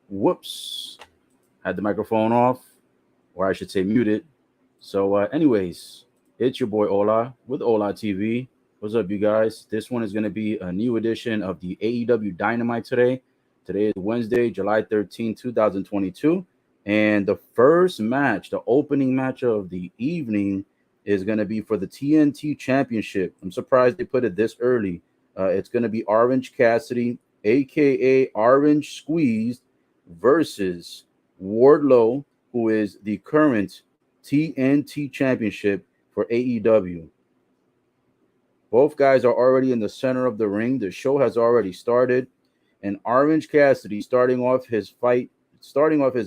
Whoops. Had the microphone off, or I should say muted. Anyways, it's your boy Ola with Ola TV. What's up, you guys? This one is going to be a new edition of the AEW Dynamite today. Today is Wednesday, July 13th, 2022. And the first match, the opening match of the evening, is going to be for the TNT Championship. I'm surprised they put it this early. It's going to be Orange Cassidy, aka Orange Squeezed, versus Wardlow, who is the current TNT Championship for AEW. Both guys are already in the center of the ring. The show has already started, and Orange Cassidy starting off his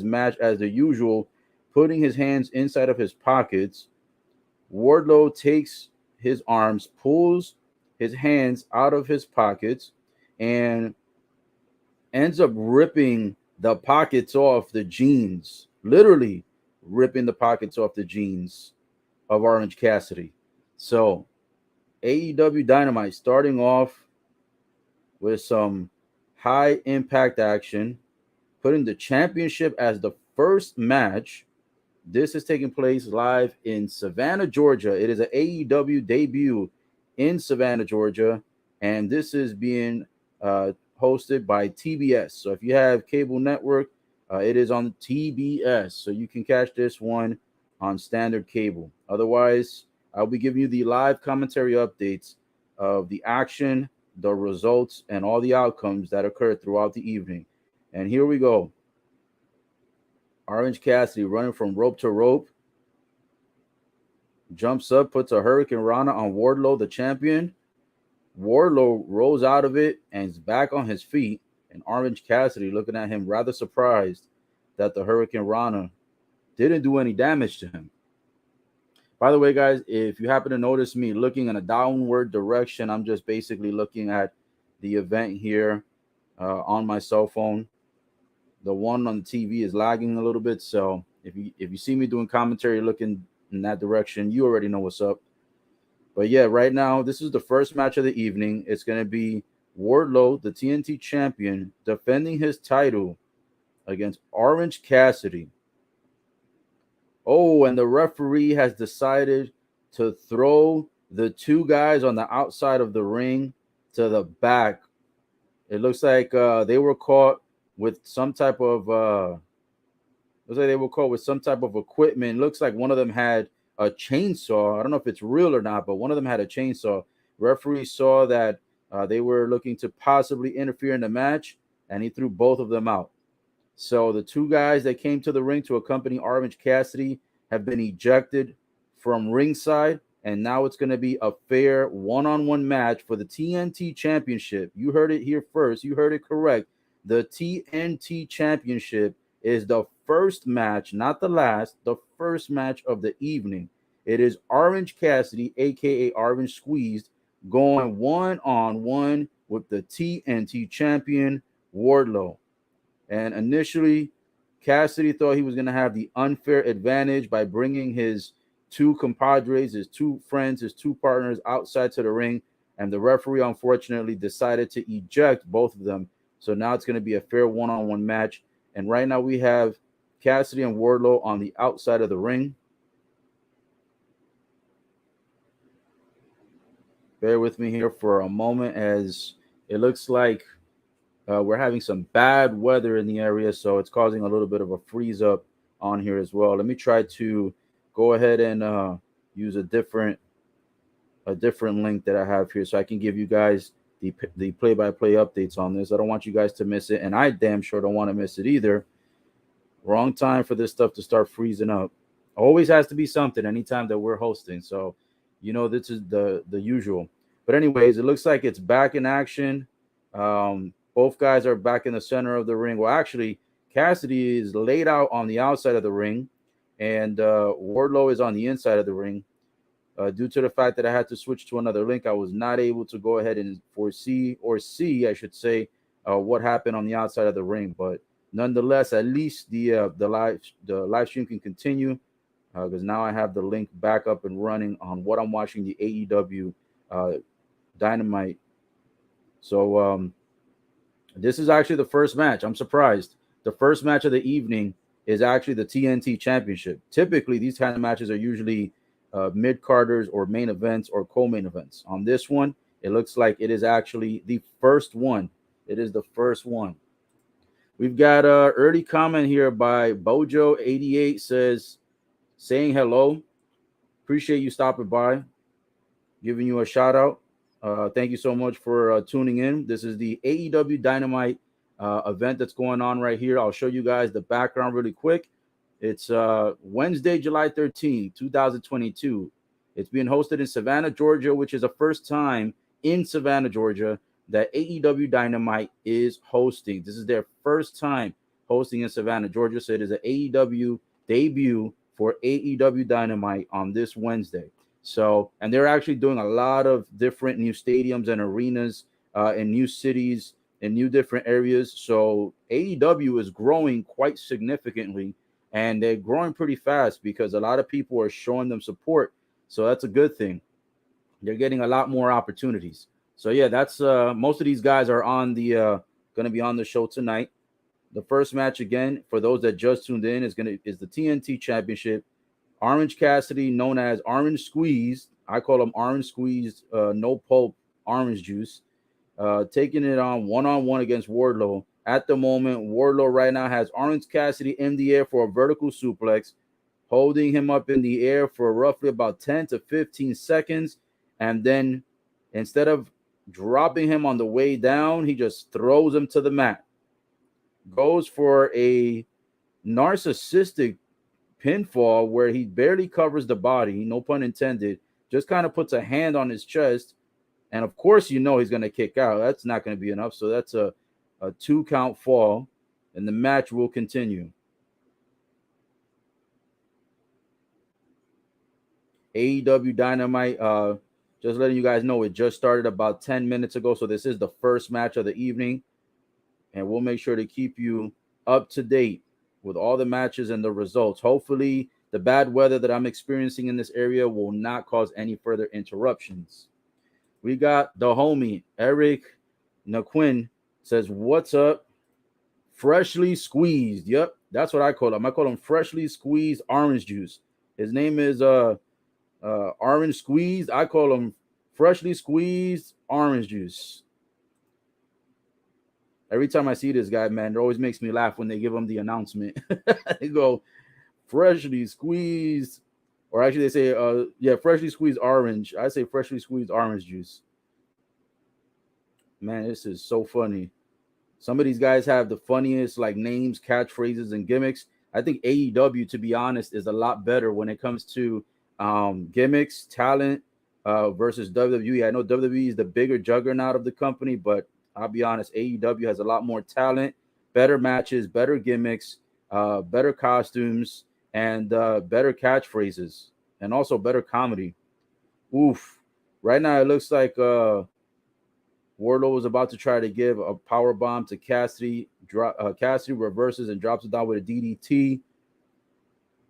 match as the usual, putting his hands inside of his pockets. Wardlow takes his arms, pulls his hands out of his pockets, and ends up ripping the pockets off the jeans, literally ripping the pockets off the jeans of Orange Cassidy. So AEW Dynamite starting off with some high impact action, putting the championship as the first match. This is taking place live in Savannah, Georgia. It is an AEW debut in Savannah, Georgia, and this is being hosted by TBS. So if you have cable network, it is on TBS, so you can catch this one on standard cable. Otherwise, I'll be giving you the live commentary updates of the action, the results, and all the outcomes that occurred throughout the evening. And here we go. Orange Cassidy running from rope to rope. Jumps up, puts a Hurricane Rana on Wardlow, the champion. Wardlow rolls out of it and is back on his feet. And Orange Cassidy looking at him rather surprised that the Hurricane Rana didn't do any damage to him. By the way, guys, if you happen to notice me looking in a downward direction, I'm just basically looking at the event here on my cell phone. The one on the TV is lagging a little bit, so if you see me doing commentary looking in that direction, you already know what's up. But yeah, right now, this is the first match of the evening. It's going to be Wardlow, the TNT champion, defending his title against Orange Cassidy. Oh, and the referee has decided to throw the two guys on the outside of the ring to the back. It looks like they were caught with some type of equipment. Looks like one of them had a chainsaw. I don't know if it's real or not, but one of them had a chainsaw. Referee saw that they were looking to possibly interfere in the match, and he threw both of them out. So the two guys that came to the ring to accompany Orange Cassidy have been ejected from ringside, and now it's going to be a fair one-on-one match for the TNT Championship. You heard it here first. You heard it correct. The TNT Championship is the first match, not the last, the first match of the evening. It is Orange Cassidy, a.k.a. Orange Squeezed, going one-on-one with the TNT champion, Wardlow. And initially, Cassidy thought he was going to have the unfair advantage by bringing his two compadres, his two friends, his two partners outside to the ring. And the referee, unfortunately, decided to eject both of them. So now it's going to be a fair one-on-one match. And right now we have Cassidy and Wardlow on the outside of the ring. Bear with me here for a moment as it looks like we're having some bad weather in the area, so it's causing a little bit of a freeze up on here as well. Let me try to go ahead and use a different link that I have here so I can give you guys the play-by-play updates on this. I don't want you guys to miss it, and I damn sure don't want to miss it either. Wrong time for this stuff to start freezing up. Always has to be something anytime that we're hosting, so you know this is the usual. But anyways, it looks like it's back in action. Both guys are back in the center of the ring. Well, actually, Cassidy is laid out on the outside of the ring, and Wardlow is on the inside of the ring. Due to the fact that I had to switch to another link, I was not able to go ahead and foresee or see, I should say, what happened on the outside of the ring. But nonetheless, at least the live stream can continue because now I have the link back up and running on what I'm watching, the AEW Dynamite. So this is actually the first match. I'm surprised. the first match of the evening is actually the TNT Championship. Typically, these kind of matches are usually mid-carders or main events or co-main events. On this one, it looks like it is actually the first one. It is the first one. We've got a early comment here by Bojo88 says, saying hello. Appreciate you stopping by. Giving you a shout out. Thank you so much for tuning in. This is the AEW Dynamite event that's going on right here. I'll show you guys the background really quick. It's Wednesday, July 13th, 2022. It's being hosted in Savannah, Georgia, which is the first time in Savannah, Georgia, that AEW Dynamite is hosting. This is their first time hosting in Savannah, Georgia. So it is an AEW debut for AEW Dynamite on this Wednesday. So, and they're actually doing a lot of different new stadiums and arenas in new cities, in new different areas. So AEW is growing quite significantly, and they're growing pretty fast because a lot of people are showing them support. So that's a good thing. They're getting a lot more opportunities. So yeah, that's most of these guys are on the going to be on the show tonight. The first match, again, for those that just tuned in, is the TNT Championship. Orange Cassidy, known as Orange Squeeze, I call him Orange Squeeze, no pulp orange juice, taking it on one-on-one against Wardlow. At the moment, Wardlow right now has Orange Cassidy in the air for a vertical suplex, holding him up in the air for roughly about 10 to 15 seconds. And then instead of dropping him on the way down, he just throws him to the mat. Goes for a narcissistic pinfall where he barely covers the body, no pun intended, just kind of puts a hand on his chest. And of course, you know he's going to kick out. That's not going to be enough. So that's a 2-count fall, and the match will continue. AEW Dynamite, just letting you guys know, it just started about 10 minutes ago. So this is the first match of the evening, and we'll make sure to keep you up to date with all the matches and the results. Hopefully, the bad weather that I'm experiencing in this area will not cause any further interruptions. We got the homie, Eric Naquin, says, what's up? Freshly squeezed. Yep, that's what I call him. I call him freshly squeezed orange juice. His name is Orange Squeezed. I call him freshly squeezed orange juice. Every time I see this guy, man, it always makes me laugh when they give him the announcement. They go, freshly squeezed, or actually they say, freshly squeezed orange. I say freshly squeezed orange juice. Man, this is so funny. Some of these guys have the funniest like names, catchphrases, and gimmicks. I think AEW, to be honest, is a lot better when it comes to gimmicks, talent versus WWE. I know WWE is the bigger juggernaut of the company, but I'll be honest, AEW has a lot more talent, better matches, better gimmicks, better costumes, and better catchphrases, and also better comedy. Oof. Right now, it looks like Wardlow was about to try to give a power bomb to Cassidy. Cassidy reverses and drops it down with a DDT.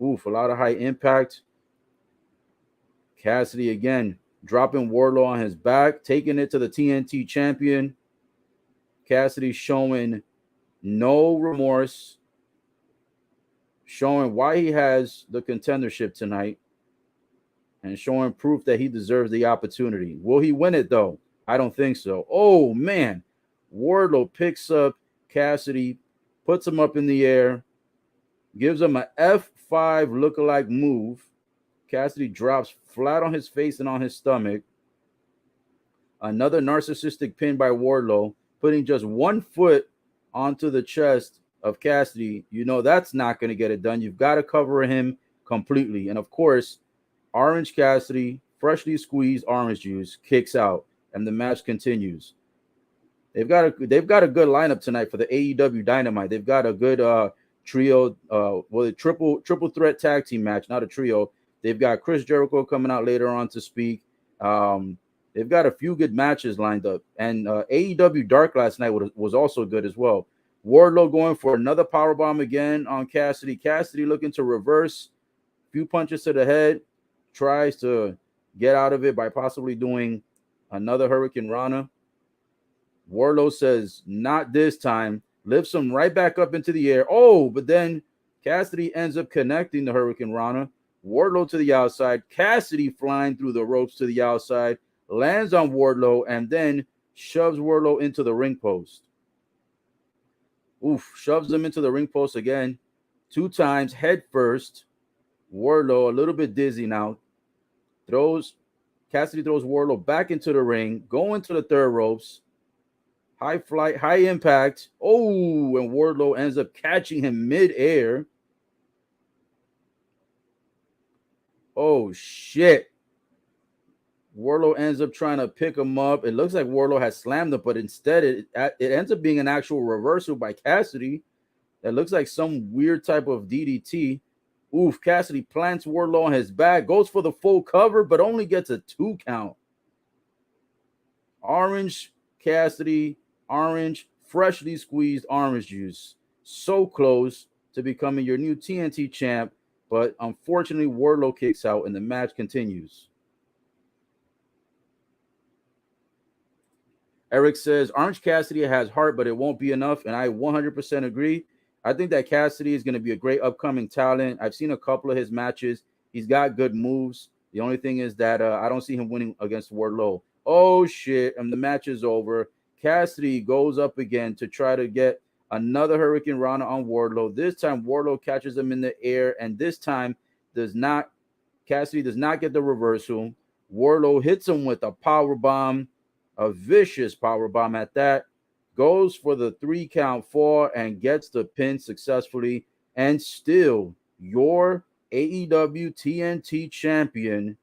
Oof, a lot of high impact. Cassidy again dropping Wardlow on his back, taking it to the TNT champion. Cassidy showing no remorse, showing why he has the contendership tonight, and showing proof that he deserves the opportunity. Will he win it, though? I don't think so. Oh, man. Wardlow picks up Cassidy, puts him up in the air, gives him an F5 lookalike move. Cassidy drops flat on his face and on his stomach. Another narcissistic pin by Wardlow, putting just one foot onto the chest of Cassidy. You know that's not going to get it done. You've got to cover him completely. And, of course, Orange Cassidy, freshly squeezed orange juice, kicks out, and the match continues. They've got a good lineup tonight for the AEW Dynamite. They've got a good trio, triple threat tag team match, not a trio. They've got Chris Jericho coming out later on to speak. They've got a few good matches lined up. And AEW Dark last night was also good as well. Wardlow going for another powerbomb again on Cassidy. Cassidy looking to reverse. A few punches to the head. Tries to get out of it by possibly doing another Hurricane Rana. Wardlow says, not this time. lifts him right back up into the air. Oh, but then Cassidy ends up connecting the Hurricane Rana. Wardlow to the outside. Cassidy flying through the ropes to the outside, lands on Wardlow, and then shoves Wardlow into the ring post. Oof, shoves him into the ring post again, 2 times, head first. Wardlow a little bit dizzy now. Cassidy throws Wardlow back into the ring, going to the third ropes. High flight, high impact. Oh, and Wardlow ends up catching him mid-air. Oh, shit. Wardlow ends up trying to pick him up. It looks like Wardlow has slammed him, but instead it ends up being an actual reversal by Cassidy. That looks like some weird type of DDT. Oof, Cassidy plants Wardlow on his back, goes for the full cover, but only gets a 2 count. Orange Cassidy, orange, freshly squeezed orange juice. So close to becoming your new TNT champ, but unfortunately, Wardlow kicks out and the match continues. Eric says Orange Cassidy has heart, but it won't be enough. And I 100% agree. I think that Cassidy is going to be a great upcoming talent. I've seen a couple of his matches. He's got good moves. The only thing is that I don't see him winning against Wardlow. Oh, shit. And the match is over. Cassidy goes up again to try to get another Hurricane Rana on Wardlow. This time, Wardlow catches him in the air. And this time, Cassidy does not get the reversal. Wardlow hits him with a power bomb, a vicious power bomb at that, goes for the 3 count fall and gets the pin successfully, and still your AEW TNT champion,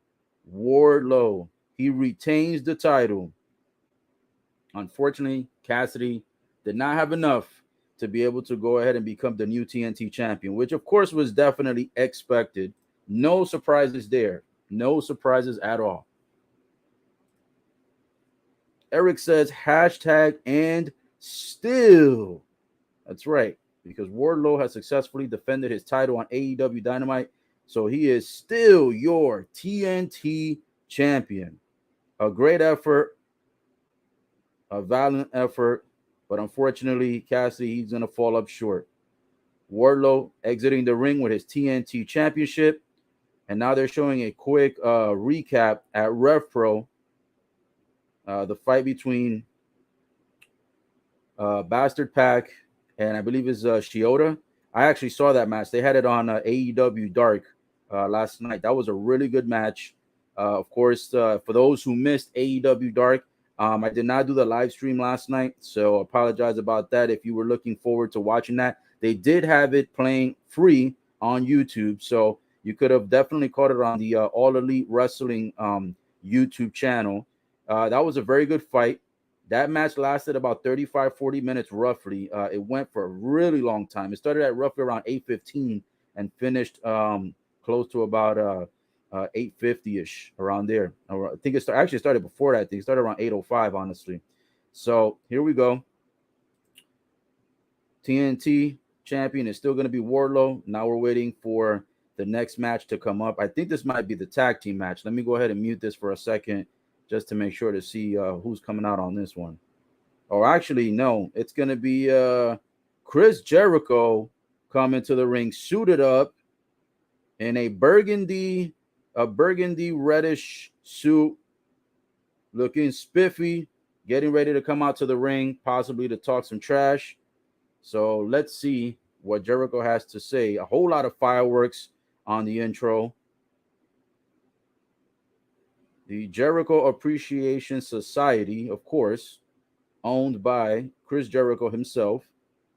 Wardlow. He retains the title. Unfortunately, Cassidy did not have enough to be able to go ahead and become the new TNT champion, which of course was definitely expected. No surprises there. No surprises at all. Eric says hashtag and still. That's right, because Wardlow has successfully defended his title on AEW Dynamite, so he is still your TNT champion. A great effort, a valiant effort, but unfortunately, Cassidy, he's going to fall up short. Wardlow exiting the ring with his TNT championship, and now they're showing a quick recap at RevPro. The fight between Bastard Pack and I believe is Shiota. I actually saw that match. They had it on AEW Dark last night. That was a really good match. Of course, for those who missed AEW Dark, I did not do the live stream last night, so apologize about that. If you were looking forward to watching that, they did have it playing free on YouTube, so you could have definitely caught it on the All Elite Wrestling YouTube channel. That was a very good fight. That match lasted about 35, 40 minutes roughly. It went for a really long time. It started at roughly around 8:15 and finished close to about 8:50-ish, around there. I think actually started before that. I think it started around 8:05, honestly. So here we go. TNT champion is still going to be Wardlow. Now we're waiting for the next match to come up. I think this might be the tag team match. Let me go ahead and mute this for a second just to make sure to see who's coming out on this one. Or actually, no, it's going to be Chris Jericho coming to the ring suited up in a burgundy reddish suit, looking spiffy, getting ready to come out to the ring, possibly to talk some trash. So let's see what Jericho has to say. A whole lot of fireworks on the intro. The Jericho Appreciation Society, of course, owned by Chris Jericho himself.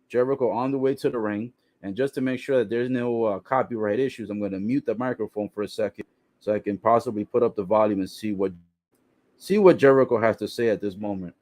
Jericho on the way to the ring. And just to make sure that there's no copyright issues, I'm going to mute the microphone for a second so I can possibly put up the volume and see what Jericho has to say at this moment.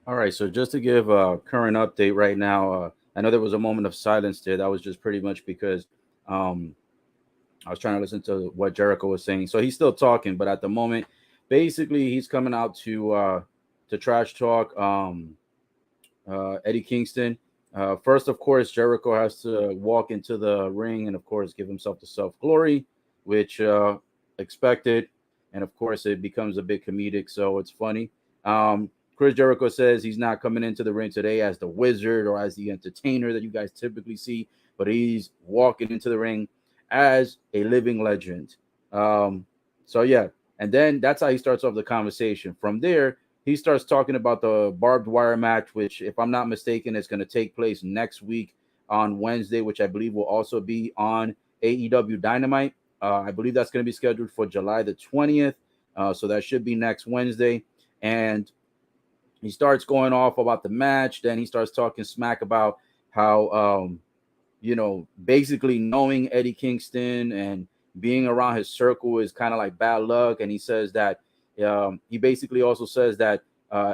All right, so just to give a current update right now, I know there was a moment of silence there. That was just pretty much because um, I was trying to listen to what Jericho was saying. So he's still talking, but at the moment, basically, he's coming out to trash talk Eddie Kingston. First, of course, Jericho has to walk into the ring and, of course, give himself the self glory, which expected. And of course, it becomes a bit comedic, so it's funny. Chris Jericho says he's not coming into the ring today as the wizard or as the entertainer that you guys typically see, but he's walking into the ring as a living legend. So, yeah. And then that's how he starts off the conversation. From there, he starts talking about the barbed wire match, which, if I'm not mistaken, is going to take place next week on Wednesday, which I believe will also be on AEW Dynamite. I believe that's going to be scheduled for July the 20th. So that should be next Wednesday. And he starts going off about the match. Then he starts talking smack about how basically knowing Eddie Kingston and being around his circle is kind of like bad luck. And he says that he basically also says that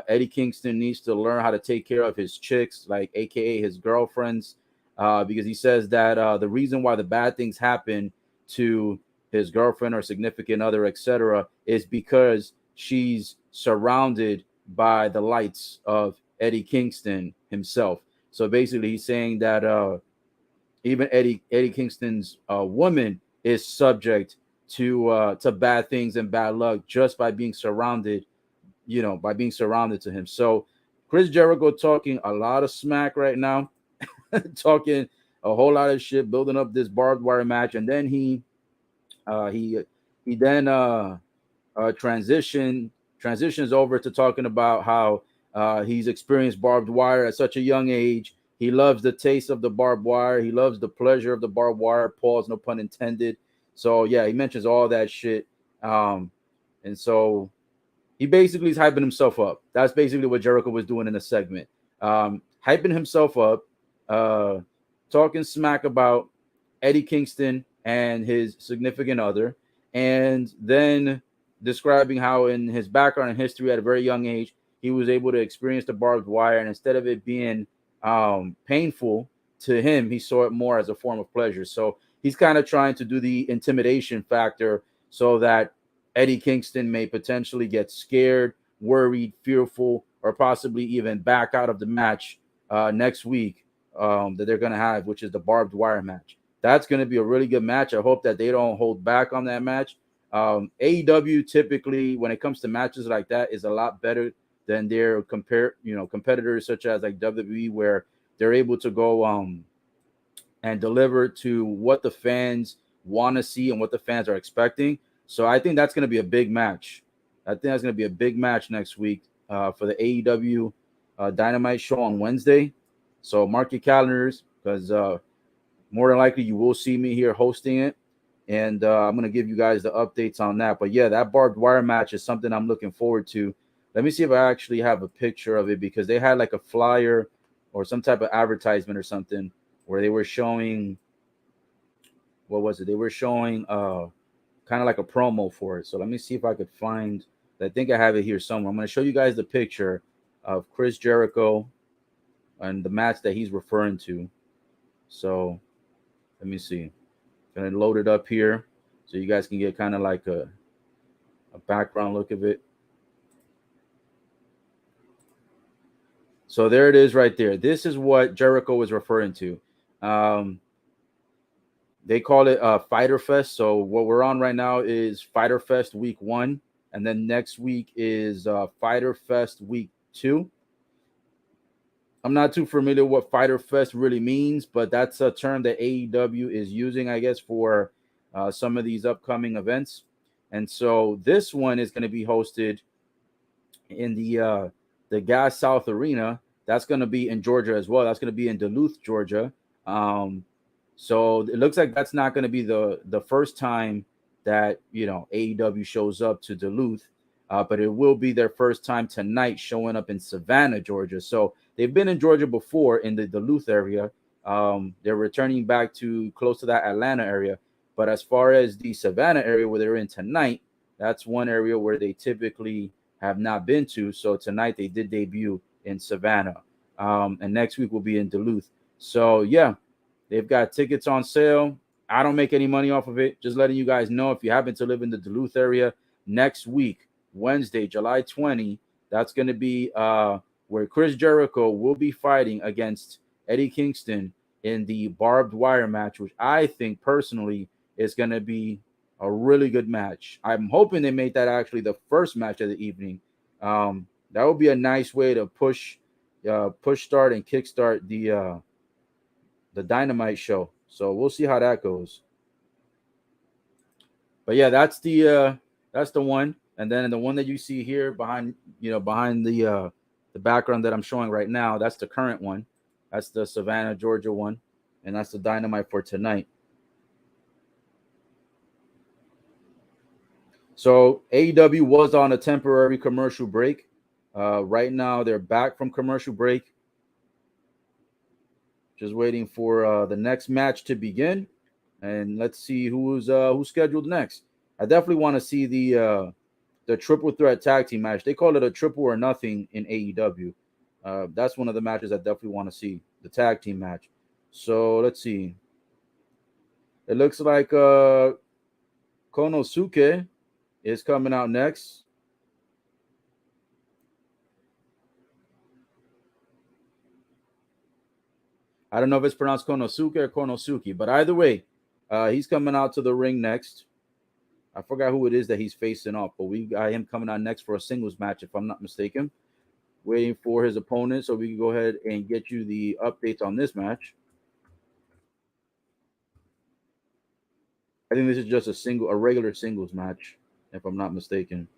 Eddie Kingston needs to learn how to take care of his chicks, like AKA his girlfriends, because he says that the reason why the bad things happen to his girlfriend or significant other, etc., is because she's surrounded by the lights of Eddie Kingston himself. So basically, he's saying that even Eddie Kingston's woman is subject to bad things and bad luck just by being surrounded, by being surrounded to him. So Chris Jericho talking a lot of smack right now, talking a whole lot of shit, building up this barbed wire match, and then uh, he he then transitions over to talking about how he's experienced barbed wire at such a young age. He loves the taste of the barbed wire. He loves the pleasure of the barbed wire. Pause, no pun intended. So yeah, he mentions all that shit. And so he basically is hyping himself up. That's basically what Jericho was doing in the segment. Hyping himself up, uh, talking smack about Eddie Kingston and his significant other, and then describing how in his background and history at a very young age, he was able to experience the barbed wire. And instead of it being painful to him, he saw it more as a form of pleasure. So he's kind of trying to do the intimidation factor so that Eddie Kingston may potentially get scared, worried, fearful, or possibly even back out of the match next week that they're going to have, which is the barbed wire match. That's going to be a really good match. I hope that they don't hold back on that match. AEW typically, when it comes to matches like that, is a lot better than their competitors such as like WWE, where they're able to go and deliver to what the fans want to see and what the fans are expecting. So I think that's going to be a big match. I think that's going to be a big match next week for the AEW Dynamite show on Wednesday. So mark your calendars because more than likely you will see me here hosting it. And I'm going to give you guys the updates on that. But yeah, that barbed wire match is something I'm looking forward to. Let me see if I actually have a picture of it because they had like a flyer or some type of advertisement or something where they were showing, what was it? They were showing kind of like a promo for it. So let me see if I could find, I think I have it here somewhere. I'm going to show you guys the picture of Chris Jericho and the match that he's referring to. So let me see. Gonna load it up here so you guys can get kind of like a background look of it. So there it is right there. This is what Jericho was referring to. Um, they call it Fighter Fest. So what we're on right now is Fighter Fest week 1, and then next week is Fighter Fest week 2. I'm not too familiar what Fighter Fest really means, but that's a term that AEW is using, I guess, for some of these upcoming events. And so this one is going to be hosted in the Gas South Arena. That's going to be in Georgia as well. That's going to be in Duluth, Georgia. So it looks like that's not going to be the first time that AEW shows up to Duluth, but it will be their first time tonight showing up in Savannah, Georgia. So they've been in Georgia before in the Duluth area. They're returning back to close to that Atlanta area. But as far as the Savannah area where they're in tonight, that's one area where they typically have not been to. So tonight they did debut in Savannah. And next week will be in Duluth. So yeah, they've got tickets on sale. I don't make any money off of it. Just letting you guys know, if you happen to live in the Duluth area, next week, Wednesday, July 20, that's going to be where Chris Jericho will be fighting against Eddie Kingston in the barbed wire match, which I think personally is going to be a really good match. I'm hoping they make that actually the first match of the evening. That would be a nice way to push start and kickstart the Dynamite show. So we'll see how that goes. But yeah, that's the one. And then the one that you see here behind the background that I'm showing right now, that's the current one. That's the Savannah, Georgia one, and that's the Dynamite for tonight. So AEW was on a temporary commercial break. Right now, they're back from commercial break. Just waiting for the next match to begin, and let's see who's scheduled next. I definitely want to see the triple threat tag team match. They call it a triple or nothing in AEW. That's one of the matches I definitely want to see, the tag team match. So let's see. It looks like Konosuke is coming out next. I don't know if it's pronounced Konosuke or Konosuke, but either way, he's coming out to the ring next. I forgot who it is that he's facing off, but we got him coming out next for a singles match, if I'm not mistaken. Waiting for his opponent so we can go ahead and get you the updates on this match. I think this is just a regular singles match, if I'm not mistaken.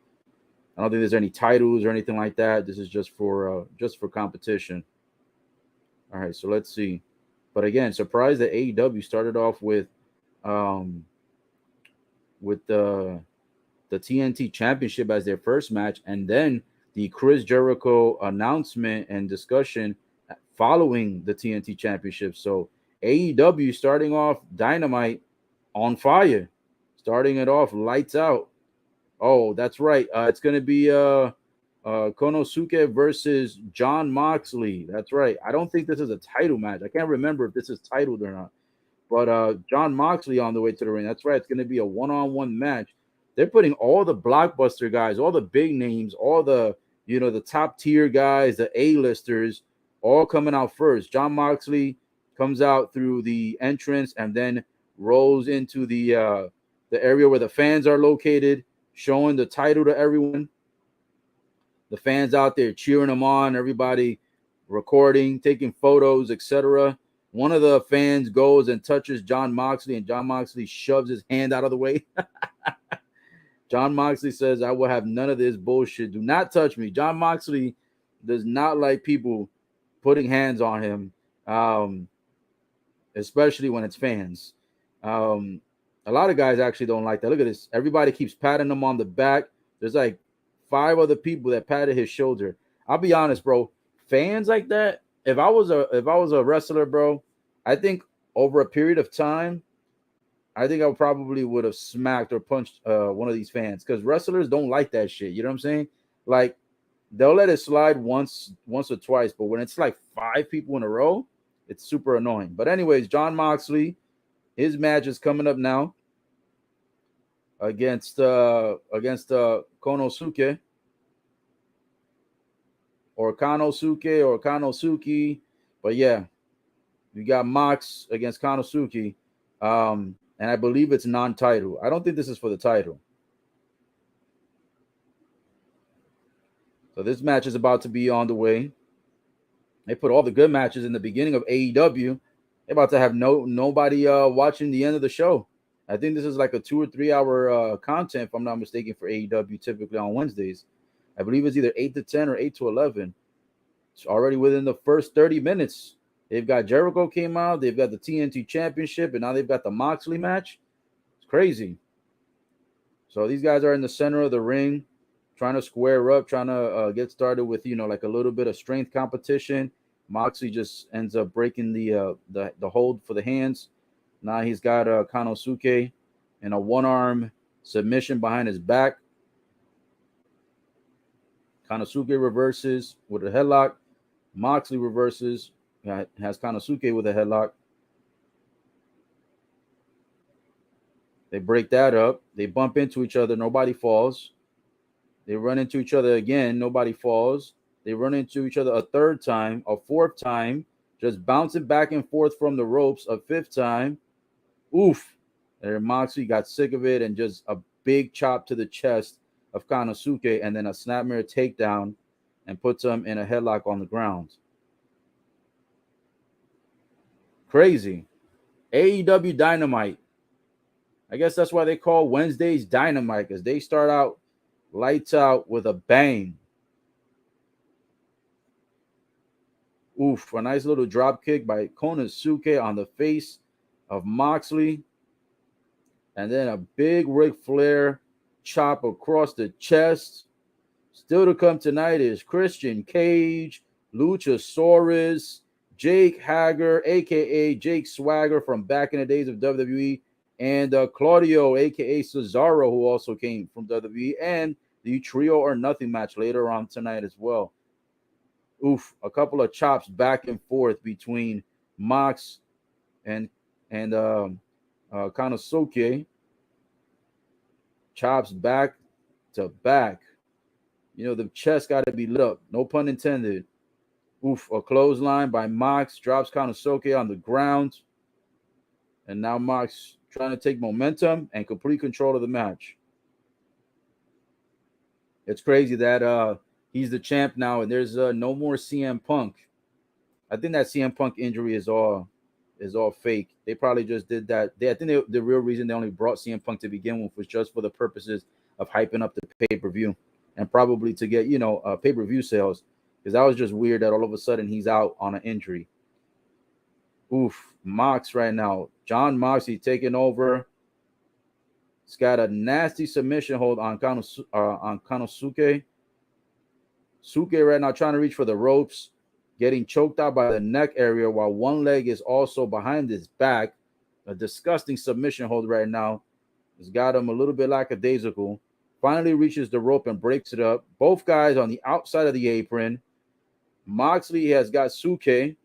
I don't think there's any titles or anything like that. This is just for competition. All right, so let's see. But again, surprised that AEW started off with the TNT Championship as their first match, and then the Chris Jericho announcement and discussion following the TNT Championship. So AEW starting off Dynamite on fire, starting it off lights out. Oh, that's right. It's going to be Konosuke versus John Moxley. That's right. I don't think this is a title match. I can't remember if this is titled or not. But John Moxley on the way to the ring. That's right. It's going to be a one-on-one match. They're putting all the blockbuster guys, all the big names, all the the top tier guys, the A-listers, all coming out first. John Moxley comes out through the entrance and then rolls into the area where the fans are located, showing the title to everyone. The fans out there cheering him on, everybody recording, taking photos, etc. One of the fans goes and touches John Moxley, and John Moxley shoves his hand out of the way. John Moxley says, I will have none of this bullshit. Do not touch me. John Moxley does not like people putting hands on him, especially when it's fans. A lot of guys actually don't like that. Look at this. Everybody keeps patting him on the back. There's like 5 other people that patted his shoulder. I'll be honest, bro. Fans like that, if I was a wrestler, bro, I think over a period of time, I think I probably would have smacked or punched one of these fans, because wrestlers don't like that shit. You know what I'm saying? Like, they'll let it slide once or twice, but when it's like 5 people in a row, it's super annoying. But anyways, John Moxley, his match is coming up now against Konosuke or Kanosuke. But yeah, we got Mox against Konosuke. And I believe it's non-title. I don't think this is for the title. So this match is about to be on the way. They put all the good matches in the beginning of AEW. They're about to have nobody watching the end of the show. I think this is like a 2 or 3 hour content, if I'm not mistaken, for AEW, typically on Wednesdays. I believe it's either 8 to 10 or 8 to 11. It's already within the first 30 minutes. They've got Jericho came out. They've got the TNT Championship, and now they've got the Moxley match. It's crazy. So these guys are in the center of the ring, trying to square up, trying to get started with, like a little bit of strength competition. Moxley just ends up breaking the hold for the hands. Now he's got Konosuke in a one-arm submission behind his back. Konosuke reverses with a headlock. Moxley reverses, has Konosuke with a headlock. They break that up. They bump into each other. Nobody falls. They run into each other again. Nobody falls. They run into each other a third time, a fourth time, just bouncing back and forth from the ropes a fifth time. Oof. And Moxley got sick of it and just a big chop to the chest of Konosuke and then a snapmare takedown and puts him in a headlock on the ground. Crazy. AEW Dynamite. I guess that's why they call Wednesdays Dynamite, because they start out lights out with a bang. Oof, a nice little drop kick by Konosuke on the face of Moxley. And then a big Ric Flair chop across the chest. Still to come tonight is Christian Cage, Luchasaurus, Jake Hager, a.k.a. Jake Swagger from back in the days of WWE, and Claudio, a.k.a. Cesaro, who also came from WWE, and the Trio or Nothing match later on tonight as well. Oof, a couple of chops back and forth between Mox and Konosuke. Chops back to back. You know, the chest got to be lit up. No pun intended. Oof, a clothesline by Mox. Drops Konosuke on the ground. And now Mox trying to take momentum and complete control of the match. It's crazy that he's the champ now and there's no more CM Punk. I think that CM Punk injury is all fake. They probably just did that. I think the real reason they only brought CM Punk to begin with was just for the purposes of hyping up the pay-per-view and probably to get, pay-per-view sales, because that was just weird that all of a sudden he's out on an injury. Oof, Mox right now. John Moxley taking over. He's got a nasty submission hold on Konosuke. Suke right now trying to reach for the ropes, getting choked out by the neck area while one leg is also behind his back. A disgusting submission hold right now. It's got him a little bit lackadaisical. Finally reaches the rope and breaks it up. Both guys on the outside of the apron. Moxley has got Suke.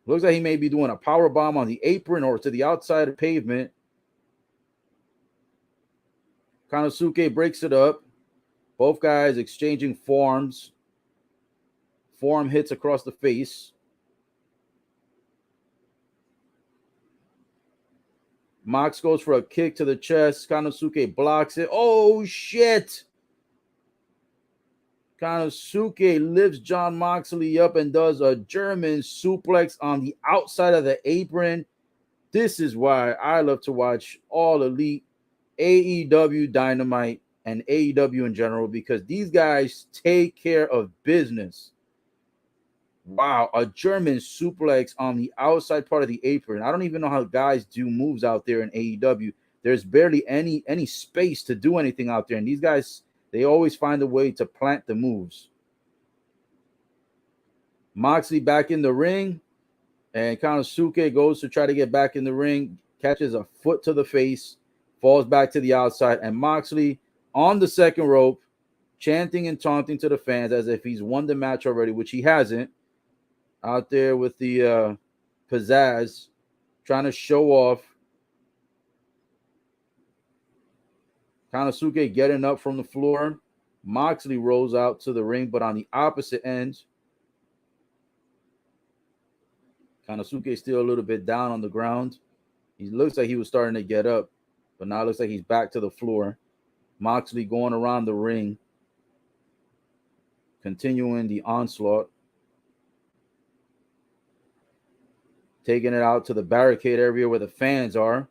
Looks like he may be doing a power bomb on the apron or to the outside of pavement. Konosuke breaks it up. Both guys exchanging forearms. Forearm hits across the face. Mox goes for a kick to the chest. Konosuke blocks it. Oh, shit. Konosuke lifts John Moxley up and does a German suplex on the outside of the apron. This is why I love to watch All Elite, AEW Dynamite, and AEW in general, because these guys take care of business. Wow, a German suplex on the outside part of the apron. I don't even know how guys do moves out there in AEW. There's barely any space to do anything out there. And these guys, they always find a way to plant the moves. Moxley back in the ring. And Konosuke goes to try to get back in the ring. Catches a foot to the face. Falls back to the outside. And Moxley on the second rope, chanting and taunting to the fans as if he's won the match already, which he hasn't. Out there with the pizzazz, trying to show off. Konosuke getting up from the floor. Moxley rolls out to the ring, but on the opposite end. Konosuke still a little bit down on the ground. He looks like he was starting to get up, but now it looks like he's back to the floor. Moxley going around the ring, continuing the onslaught. Taking it out to the barricade area where the fans are.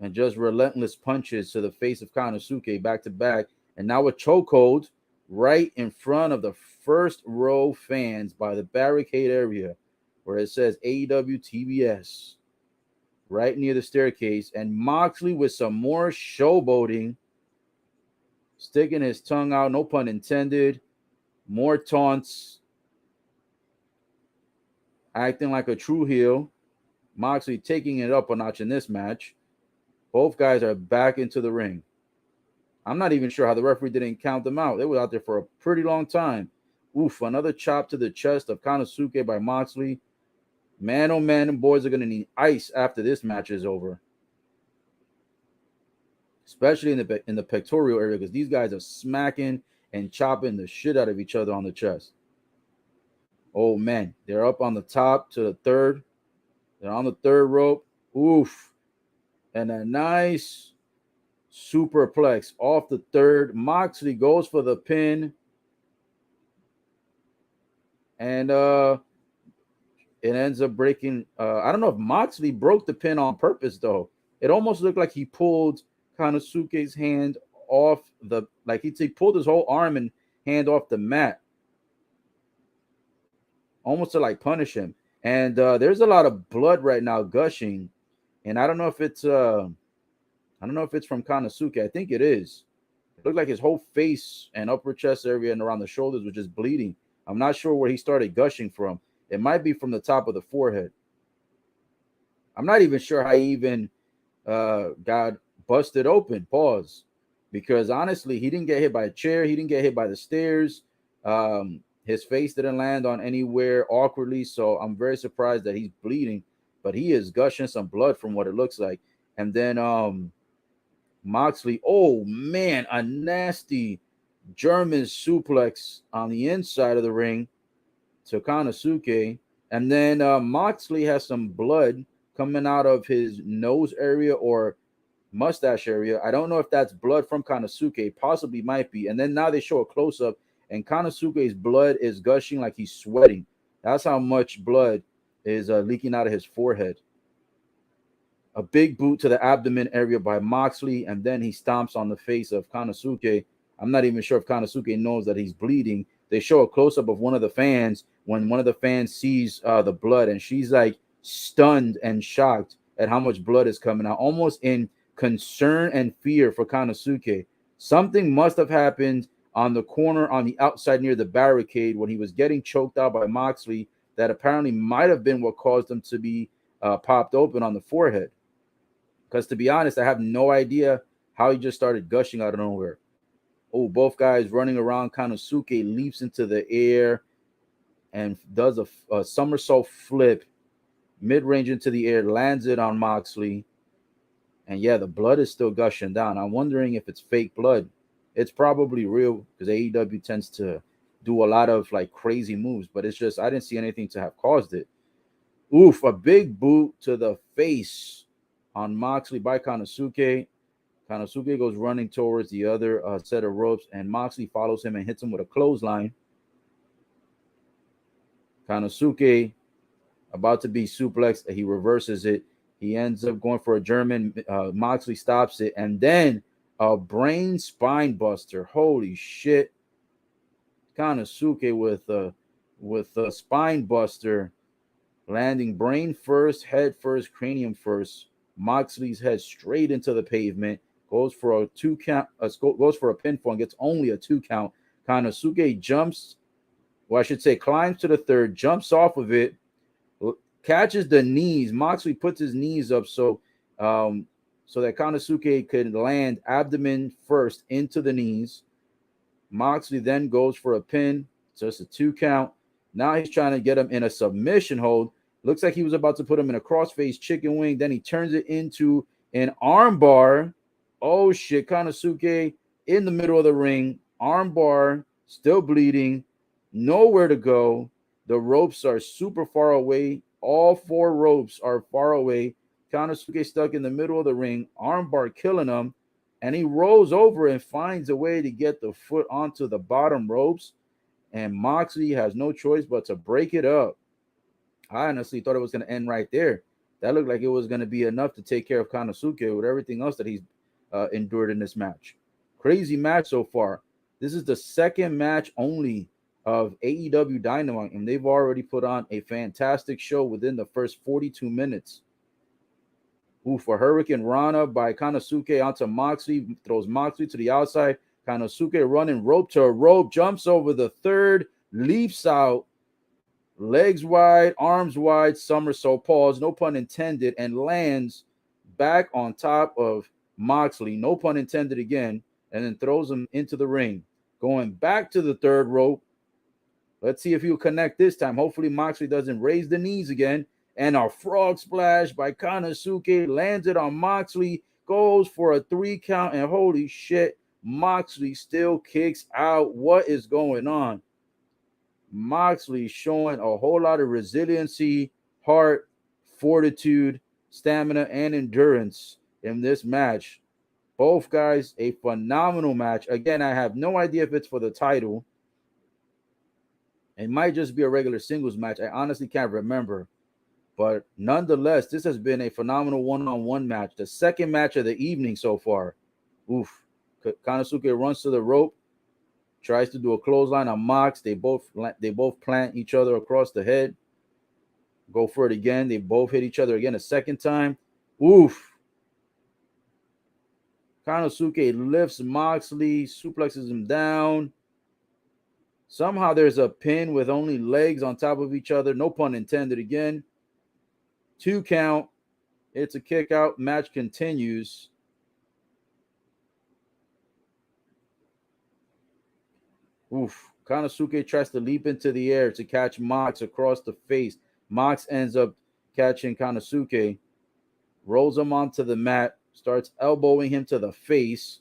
And just relentless punches to the face of Konosuke back to back. And now a chokehold right in front of the first row fans by the barricade area where it says AEW TBS. Right near the staircase. And Moxley with some more showboating. Sticking his tongue out, no pun intended. More taunts. Acting like a true heel. Moxley taking it up a notch in this match. Both guys are back into the ring. I'm not even sure how the referee didn't count them out. They were out there for a pretty long time. Oof, another chop to the chest of Konosuke by Moxley. Man, oh man, them boys are going to need ice after this match is over. Especially in the pectoral area, because these guys are smacking and chopping the shit out of each other on the chest. Oh man, they're up on the top to the third. They're on the third rope. Oof. And a nice superplex off the third. Moxley goes for the pin. And it ends up breaking. I don't know if Moxley broke the pin on purpose, though. It almost looked like he pulled Konosuke's hand off like he pulled his whole arm and hand off the mat, almost to like punish him. And there's a lot of blood right now gushing, and I don't know if it's from Konosuke. I think it is. It looked like his whole face and upper chest area and around the shoulders was just bleeding. I'm not sure where he started gushing from. It might be from the top of the forehead. I'm not even sure how he even got busted open. Pause. Because honestly, he didn't get hit by a chair. He didn't get hit by the stairs. His face didn't land on anywhere awkwardly. So I'm very surprised that he's bleeding. But he is gushing some blood from what it looks like. And then Moxley, oh man, a nasty German suplex on the inside of the ring to Konosuke. And then Moxley has some blood coming out of his nose area or mustache area. I don't know if that's blood from Konosuke. Possibly might be. And then now they show a close-up, and Konosuke's blood is gushing like he's sweating. That's how much blood is leaking out of his forehead. A big boot to the abdomen area by Moxley, and then he stomps on the face of Konosuke. I'm not even sure if Konosuke knows that he's bleeding. They show a close-up of one of the fans when one of the fans sees the blood, and she's like stunned and shocked at how much blood is coming out, almost in concern and fear for Konosuke. Something must have happened on the corner on the outside near the barricade when he was getting choked out by Moxley that apparently might have been what caused him to be popped open on the forehead. Because to be honest, I have no idea how he just started gushing out of nowhere. Oh, both guys running around. Konosuke leaps into the air and does a somersault flip mid-range into the air, lands it on Moxley. And yeah, the blood is still gushing down. I'm wondering if it's fake blood. It's probably real because AEW tends to do a lot of like crazy moves, but it's just I didn't see anything to have caused it. Oof, a big boot to the face on Moxley by Konosuke. Konosuke goes running towards the other set of ropes, and Moxley follows him and hits him with a clothesline. Konosuke about to be suplexed. He reverses it. He ends up going for a German. Moxley stops it, and then a brain spine buster. Holy shit. Konosuke with a spine buster, landing brain first, head first, cranium first. Moxley's head straight into the pavement. Goes for a 2 count. Goes for a pinfall and gets only a 2 count. Konosuke jumps. Well, I should say climbs to the third, jumps off of it, catches the knees. Moxley puts his knees up so that Konosuke could land abdomen first into the knees. Moxley then goes for a pin, just a 2 count. Now he's trying to get him in a submission hold. Looks like he was about to put him in a crossface chicken wing. Then he turns it into an arm bar. Oh shit, Konosuke in the middle of the ring. Arm bar, still bleeding, nowhere to go. The ropes are super far away. All 4 ropes are far away. Konosuke stuck in the middle of the ring. Armbar killing him. And he rolls over and finds a way to get the foot onto the bottom ropes. And Moxley has no choice but to break it up. I honestly thought it was going to end right there. That looked like it was going to be enough to take care of Konosuke with everything else that he's endured in this match. Crazy match so far. This is the second match only of AEW Dynamite, and they've already put on a fantastic show within the first 42 minutes. Ooh, for Hurricane Rana by Konosuke onto Moxley, throws Moxley to the outside. Konosuke running rope to rope, jumps over the third, leaps out, legs wide, arms wide, somersault pause, no pun intended, and lands back on top of Moxley, no pun intended again, and then throws him into the ring. Going back to the third rope, Let's see if he'll connect this time. Hopefully, Moxley doesn't raise the knees again. And a frog splash by Konosuke lands it on Moxley, goes for a 3 count, and holy shit, Moxley still kicks out. What is going on? Moxley showing a whole lot of resiliency, heart, fortitude, stamina, and endurance in this match. Both guys, a phenomenal match. Again, I have no idea if it's for the title. It might just be a regular singles match. I honestly can't remember. But nonetheless, this has been a phenomenal one-on-one match. The second match of the evening so far. Oof. Konosuke runs to the rope, tries to do a clothesline on Mox. They both plant each other across the head. Go for it again. They both hit each other again a second time. Oof. Konosuke lifts Moxley, suplexes him down. Somehow there's a pin with only legs on top of each other. No pun intended again. 2 count. It's a kick out. Match continues. Oof. Konosuke tries to leap into the air to catch Mox across the face. Mox ends up catching Konosuke, rolls him onto the mat, starts elbowing him to the face.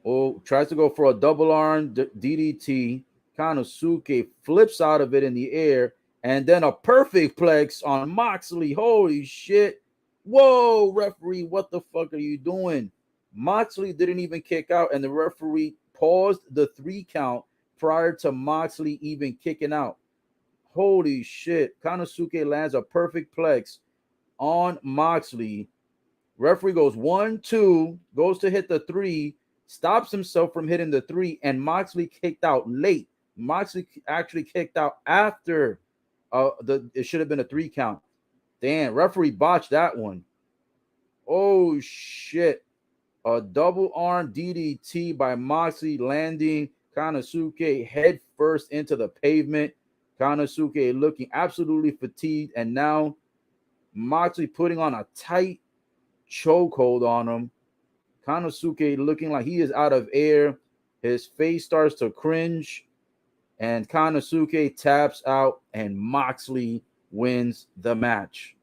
Oh, tries to go for a double arm DDT. Konosuke flips out of it in the air, and then a perfect plex on Moxley. Holy shit. Whoa, referee, what the fuck are you doing? Moxley didn't even kick out, and the referee paused the 3 count prior to Moxley even kicking out. Holy shit. Konosuke lands a perfect plex on Moxley. Referee goes 1, 2, goes to hit the 3, stops himself from hitting the 3, and Moxley kicked out late. Moxley actually kicked out after it should have been a 3 count. Damn, referee botched that one. Oh shit. A double arm DDT by Moxley, landing Konosuke head first into the pavement. Konosuke looking absolutely fatigued, and now Moxley putting on a tight chokehold on him. Konosuke looking like he is out of air. His face starts to cringe, and Konosuke taps out, and Moxley wins the match.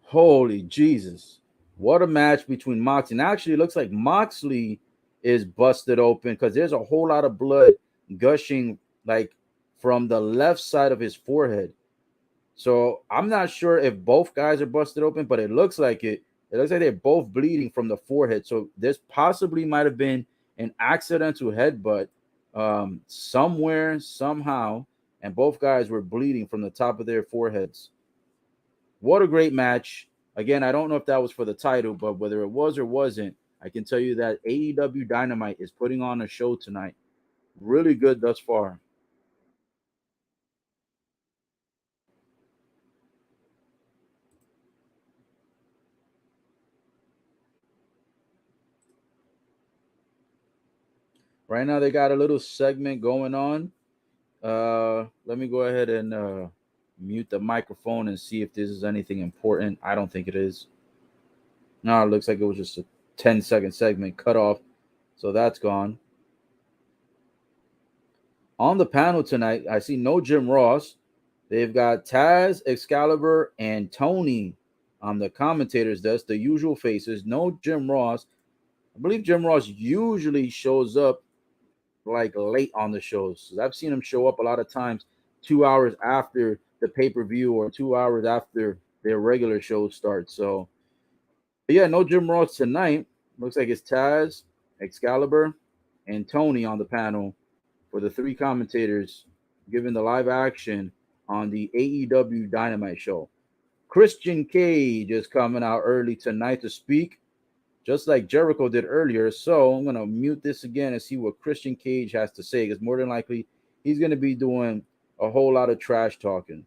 Holy Jesus. What a match between Moxley. And actually, it looks like Moxley is busted open because there's a whole lot of blood gushing like from the left side of his forehead. So I'm not sure if both guys are busted open, but it looks like it. It looks like they're both bleeding from the forehead. So this possibly might have been an accidental headbutt somewhere, somehow, and both guys were bleeding from the top of their foreheads. What a great match. Again, I don't know if that was for the title, but whether it was or wasn't, I can tell you that AEW Dynamite is putting on a show tonight. Really good thus far. Right now, they got a little segment going on. Let me go ahead and mute the microphone and see if this is anything important. I don't think it is. No, it looks like it was just a 10-second segment cut off. So that's gone. On the panel tonight, I see no Jim Ross. They've got Taz, Excalibur, and Tony on the commentators desk, the usual faces. No Jim Ross. I believe Jim Ross usually shows up like late on the shows. I've seen him show up a lot of times 2 hours after the pay-per-view or 2 hours after their regular shows start. So, but yeah, no Jim Ross tonight. Looks like it's Taz, Excalibur, and Tony on the panel for the 3 commentators giving the live action on the AEW Dynamite show. Christian Cage is coming out early tonight to speak, just like Jericho did earlier. So I'm going to mute this again and see what Christian Cage has to say, because more than likely he's going to be doing a whole lot of trash talking.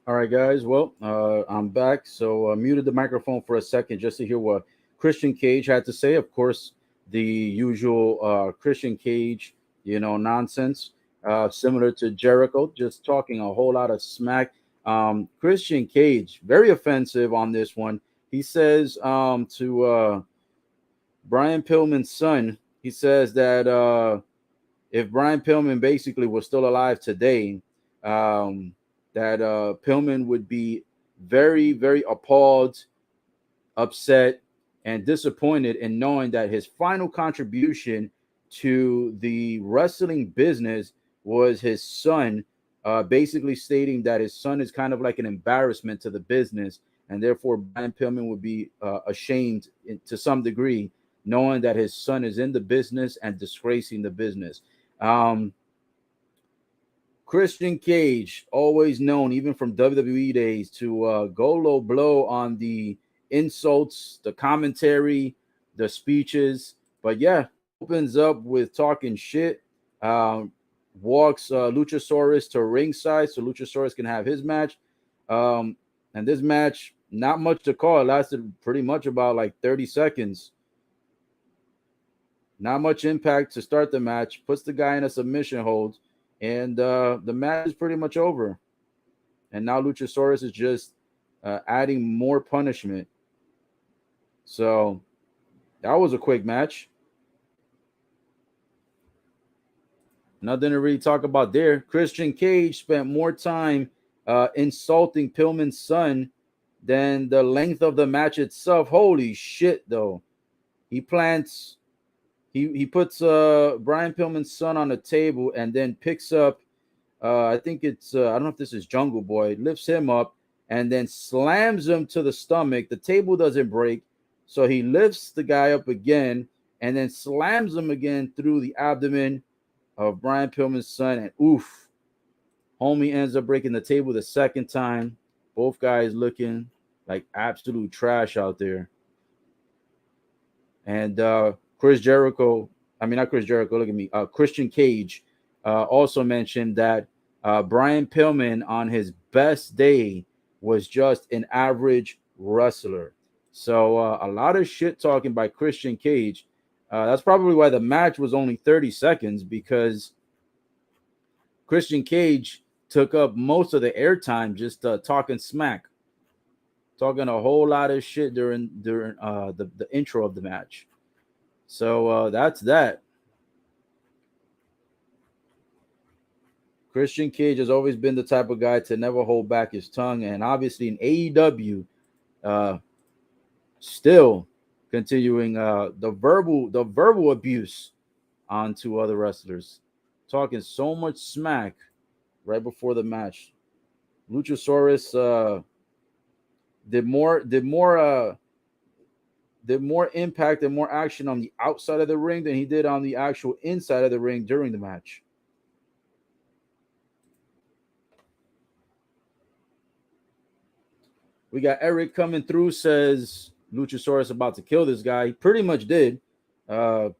All right, guys. Well, I'm back. So muted the microphone for a second just to hear what Christian Cage had to say. Of course, the usual Christian Cage, nonsense, similar to Jericho, just talking a whole lot of smack. Christian Cage, very offensive on this one. He says to Brian Pillman's son, he says that if Brian Pillman basically was still alive today, um, that Pillman would be very, very appalled, upset, and disappointed in knowing that his final contribution to the wrestling business was his son, basically stating that his son is kind of like an embarrassment to the business, and therefore Brian Pillman would be ashamed to some degree, knowing that his son is in the business and disgracing the business. Um, Christian Cage, always known, even from WWE days, to go low blow on the insults, the commentary, the speeches. But yeah, opens up with talking shit. Um, Walks Luchasaurus to ringside so Luchasaurus can have his match. And this match, not much to call. It lasted pretty much about like 30 seconds. Not much impact to start the match. Puts the guy in a submission hold, and the match is pretty much over. And now Luchasaurus is just adding more punishment. So that was a quick match. Nothing to really talk about there. Christian Cage spent more time insulting Pillman's son than the length of the match itself. Holy shit, though. He plants he puts Brian Pillman's son on the table and then picks up I think it's I don't know if this is Jungle Boy, lifts him up and then slams him to the stomach. The table doesn't break, so he lifts the guy up again and then slams him again through the abdomen of Brian Pillman's son, and oof, homie ends up breaking the table the second time. Both guys looking like absolute trash out there. And Chris Jericho, I mean, not Chris Jericho, look at me. Christian Cage also mentioned that Brian Pillman on his best day was just an average wrestler. So a lot of shit talking by Christian Cage. That's probably why the match was only 30 seconds, because Christian Cage took up most of the airtime just talking smack, talking a whole lot of shit during the intro of the match. So that's that. Christian Cage has always been the type of guy to never hold back his tongue, and obviously in AEW, still continuing the verbal abuse onto other wrestlers, talking so much smack right before the match. Luchasaurus did more impact and more action on the outside of the ring than he did on the actual inside of the ring during the match. We got Eric coming through, says Luchasaurus about to kill this guy. He pretty much did. Uh,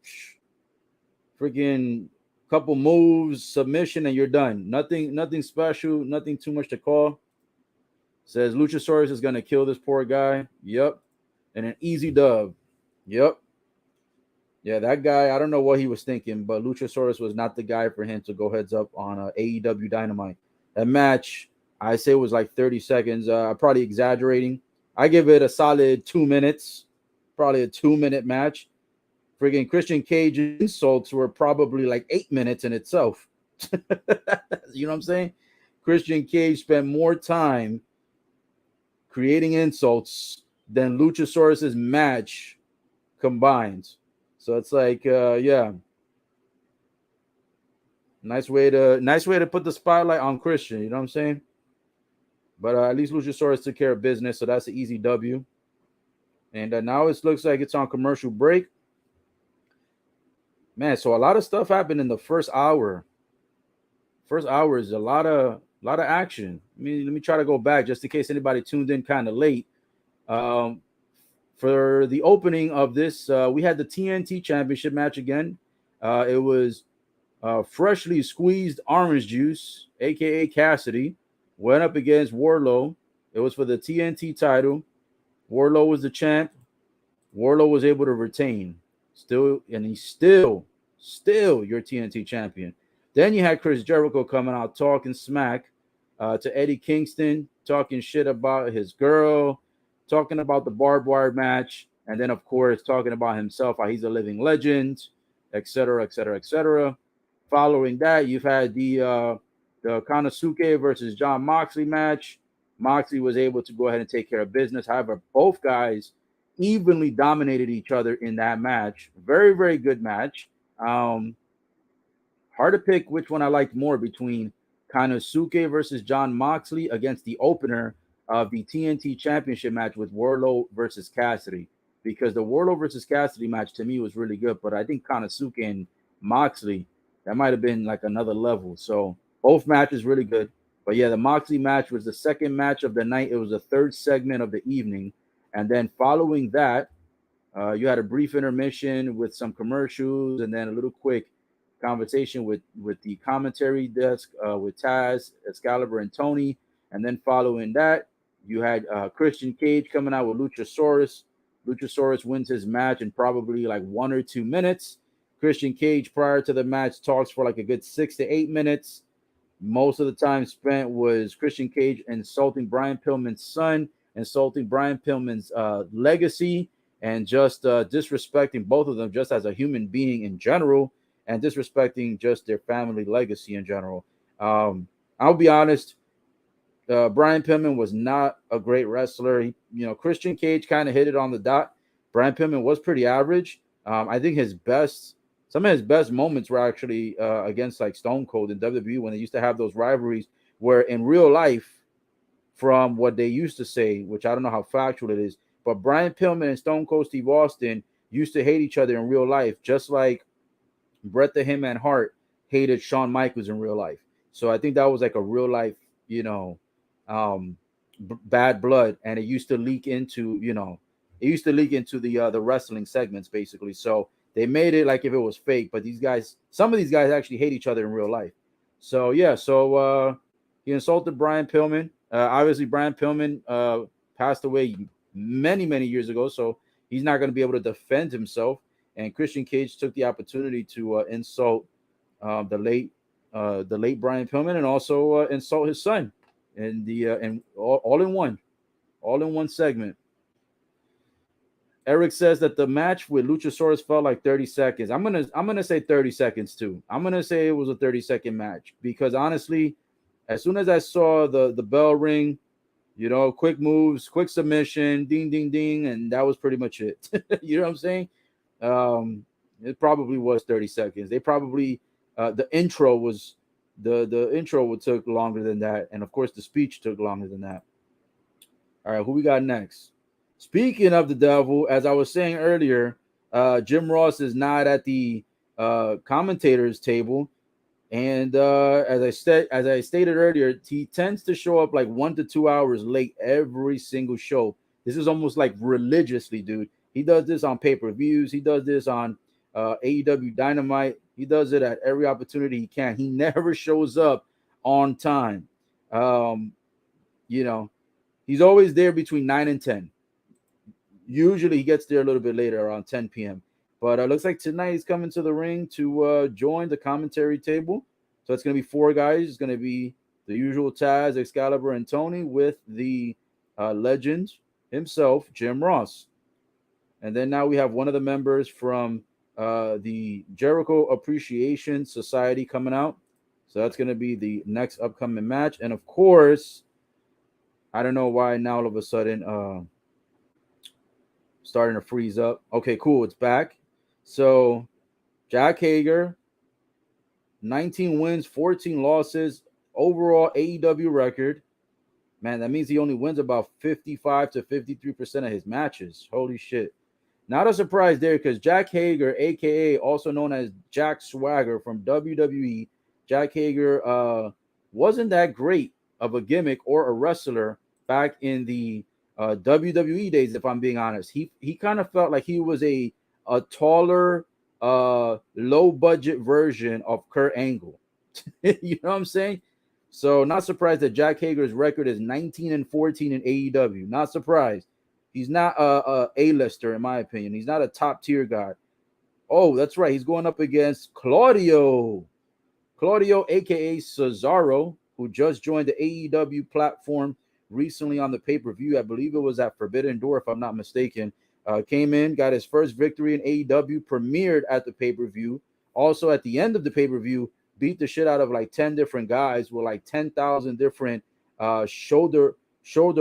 Freaking couple moves, submission, and you're done. Nothing special, nothing too much to call. Says Luchasaurus is gonna kill this poor guy. Yep. And an easy dub. Yep. Yeah, that guy, I don't know what he was thinking, but Luchasaurus was not the guy for him to go heads up on AEW Dynamite. That match, I say, was like 30 seconds. Probably exaggerating. I give it a solid 2 minutes. Probably a 2 minute match. Friggin' Christian Cage insults were probably like 8 minutes in itself. You know what I'm saying? Christian Cage spent more time creating insults than Luchasaurus's match combined. So it's like, yeah, nice way to put the spotlight on Christian. You know what I'm saying? But at least Luchasaurus took care of business, so that's an easy W. And now it looks like it's on commercial break. Man, so a lot of stuff happened in the first hour. First hour is a lot of action. Let me try to go back just in case anybody tuned in kind of late. For the opening of this, we had the TNT Championship match again. It was freshly squeezed orange juice, aka Cassidy, went up against Wardlow. It was for the TNT title. Wardlow was the champ. Wardlow was able to retain, still, and he's still your TNT champion. Then you had Chris Jericho coming out talking smack to Eddie Kingston, talking shit about his girl, talking about the barbed wire match, and then of course talking about himself, how he's a living legend, etc., etc., etc. Following that, you've had the Konosuke versus John Moxley match. Moxley was able to go ahead and take care of business. However, both guys evenly dominated each other in that match. Very, very good match. Um, Hard to pick which one I liked more between Konosuke versus John Moxley against the opener of the TNT Championship match with Wardlow versus Cassidy. Because the Wardlow versus Cassidy match to me was really good, but I think Konosuke and Moxley, that might have been like another level. So both matches really good. But yeah, the Moxley match was the second match of the night. It was the third segment of the evening. And then following that, you had a brief intermission with some commercials, and then a little quick conversation with the commentary desk with Taz, Excalibur, and Tony. And then following that, you had Christian Cage coming out with Luchasaurus. Luchasaurus wins his match in probably like 1 or 2 minutes. Christian Cage, prior to the match, talks for like a good 6 to 8 minutes. Most of the time spent was Christian Cage insulting Brian Pillman's son, insulting Brian Pillman's legacy, and just disrespecting both of them just as a human being in general, and disrespecting just their family legacy in general. I'll be honest, Brian Pillman was not a great wrestler. Christian Cage kind of hit it on the dot. Brian Pillman was pretty average. I think some of his best moments were actually against like Stone Cold in WWE when they used to have those rivalries where in real life, from what they used to say, which I don't know how factual it is, but Brian Pillman and Stone Cold Steve Austin used to hate each other in real life, just like Bret the Hitman Hart hated Shawn Michaels in real life. So I think that was like a real life, bad blood, and it used to leak into, the wrestling segments basically. So they made it like if it was fake, but some of these guys actually hate each other in real life. So yeah, he insulted Brian Pillman. Obviously, Brian Pillman passed away many, many years ago, so he's not going to be able to defend himself. And Christian Cage took the opportunity to insult the late Brian Pillman, and also insult his son, and all in one segment. Eric says that the match with Luchasaurus felt like 30 seconds. I'm gonna say 30 seconds too. I'm gonna say it was a 30-second match because honestly, as soon as I saw the bell ring, quick moves, quick submission, ding ding ding, and that was pretty much it. You know what I'm saying? It probably was 30 seconds. They probably the intro would took longer than that, and of course the speech took longer than that. All right, who we got next? Speaking of the devil, as I was saying earlier, Jim Ross is not at the commentators table, and as I stated earlier, he tends to show up like 1 to 2 hours late every single show. This is almost like religiously, dude. He does this on pay-per-views. He does this on AEW Dynamite. He does it at every opportunity he can. He never shows up on time. He's always there between 9 and 10. Usually he gets there a little bit later, around 10 p.m. But looks like tonight he's coming to the ring to join the commentary table. So it's going to be 4 guys. It's going to be the usual Taz, Excalibur, and Tony with the legend himself, Jim Ross. And then now we have one of the members from the Jericho Appreciation Society coming out. So that's going to be the next upcoming match. And of course, I don't know why now all of a sudden starting to freeze up. Okay, cool. It's back. So Jack Hager, 19 wins, 14 losses, overall AEW record. Man, that means he only wins about 55 to 53% of his matches. Holy shit. Not a surprise there because Jack Hager, a.k.a. also known as Jack Swagger from WWE, Jack Hager wasn't that great of a gimmick or a wrestler back in the WWE days, if I'm being honest. He kind of felt like he was a taller, low budget version of Kurt Angle. You know what I'm saying? So not surprised that Jack Hager's record is 19-14 in AEW. Not surprised. He's not a A-lister in my opinion. He's not a top tier guy. Oh, that's right. He's going up against Claudio. Claudio, aka Cesaro, who just joined the AEW platform recently on the pay-per-view. I believe it was at Forbidden Door, if I'm not mistaken. Came in, got his first victory in AEW, premiered at the pay-per-view. Also, at the end of the pay-per-view, beat the shit out of like 10 different guys with like 10,000 different shoulder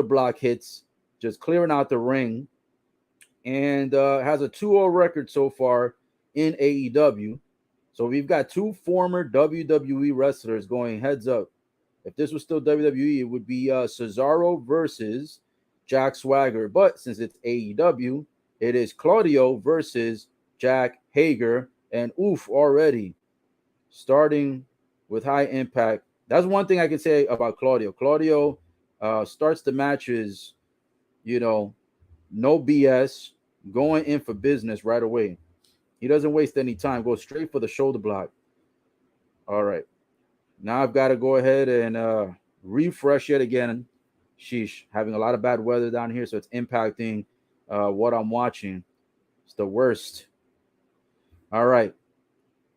block hits, just clearing out the ring. And has a 2-0 record so far in AEW. So we've got two former WWE wrestlers going heads up. If this was still WWE, it would be Cesaro versus Jack Swagger. But since it's AEW, it is Claudio versus Jack Hager. And oof, already starting with high impact. That's one thing I can say about Claudio. Claudio starts the matches, no BS, going in for business right away. He doesn't waste any time. Goes straight for the shoulder block. All right. Now I've got to go ahead and refresh yet again. Sheesh. Having a lot of bad weather down here, so it's impacting what I'm watching. It's the worst. All right.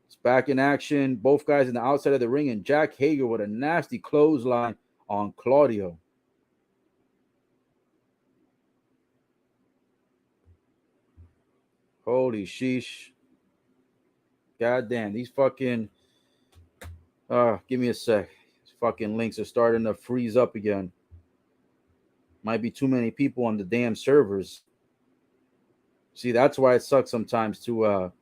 It's back in action. Both guys in the outside of the ring, and Jack Hager with a nasty clothesline on Claudio. Holy sheesh. God damn. These fucking... give me a sec. These fucking links are starting to freeze up again. Might be too many people on the damn servers. See, that's why it sucks sometimes to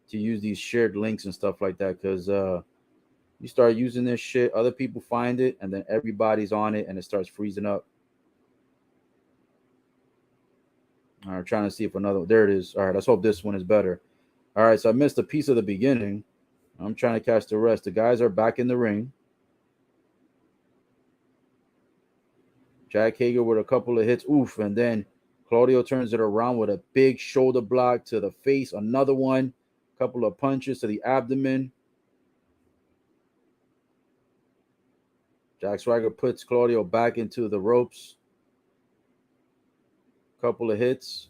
use these shared links and stuff like that, because you start using this shit, other people find it, and then everybody's on it, and it starts freezing up. All right, trying to see if another... There it is. All right, let's hope this one is better. All right, so I missed a piece of the beginning. I'm trying to catch the rest. The guys are back in the ring. Jack Hager with a couple of hits. Oof, and then Claudio turns it around with a big shoulder block to the face. Another one. A couple of punches to the abdomen. Jack Swagger puts Claudio back into the ropes. Couple of hits.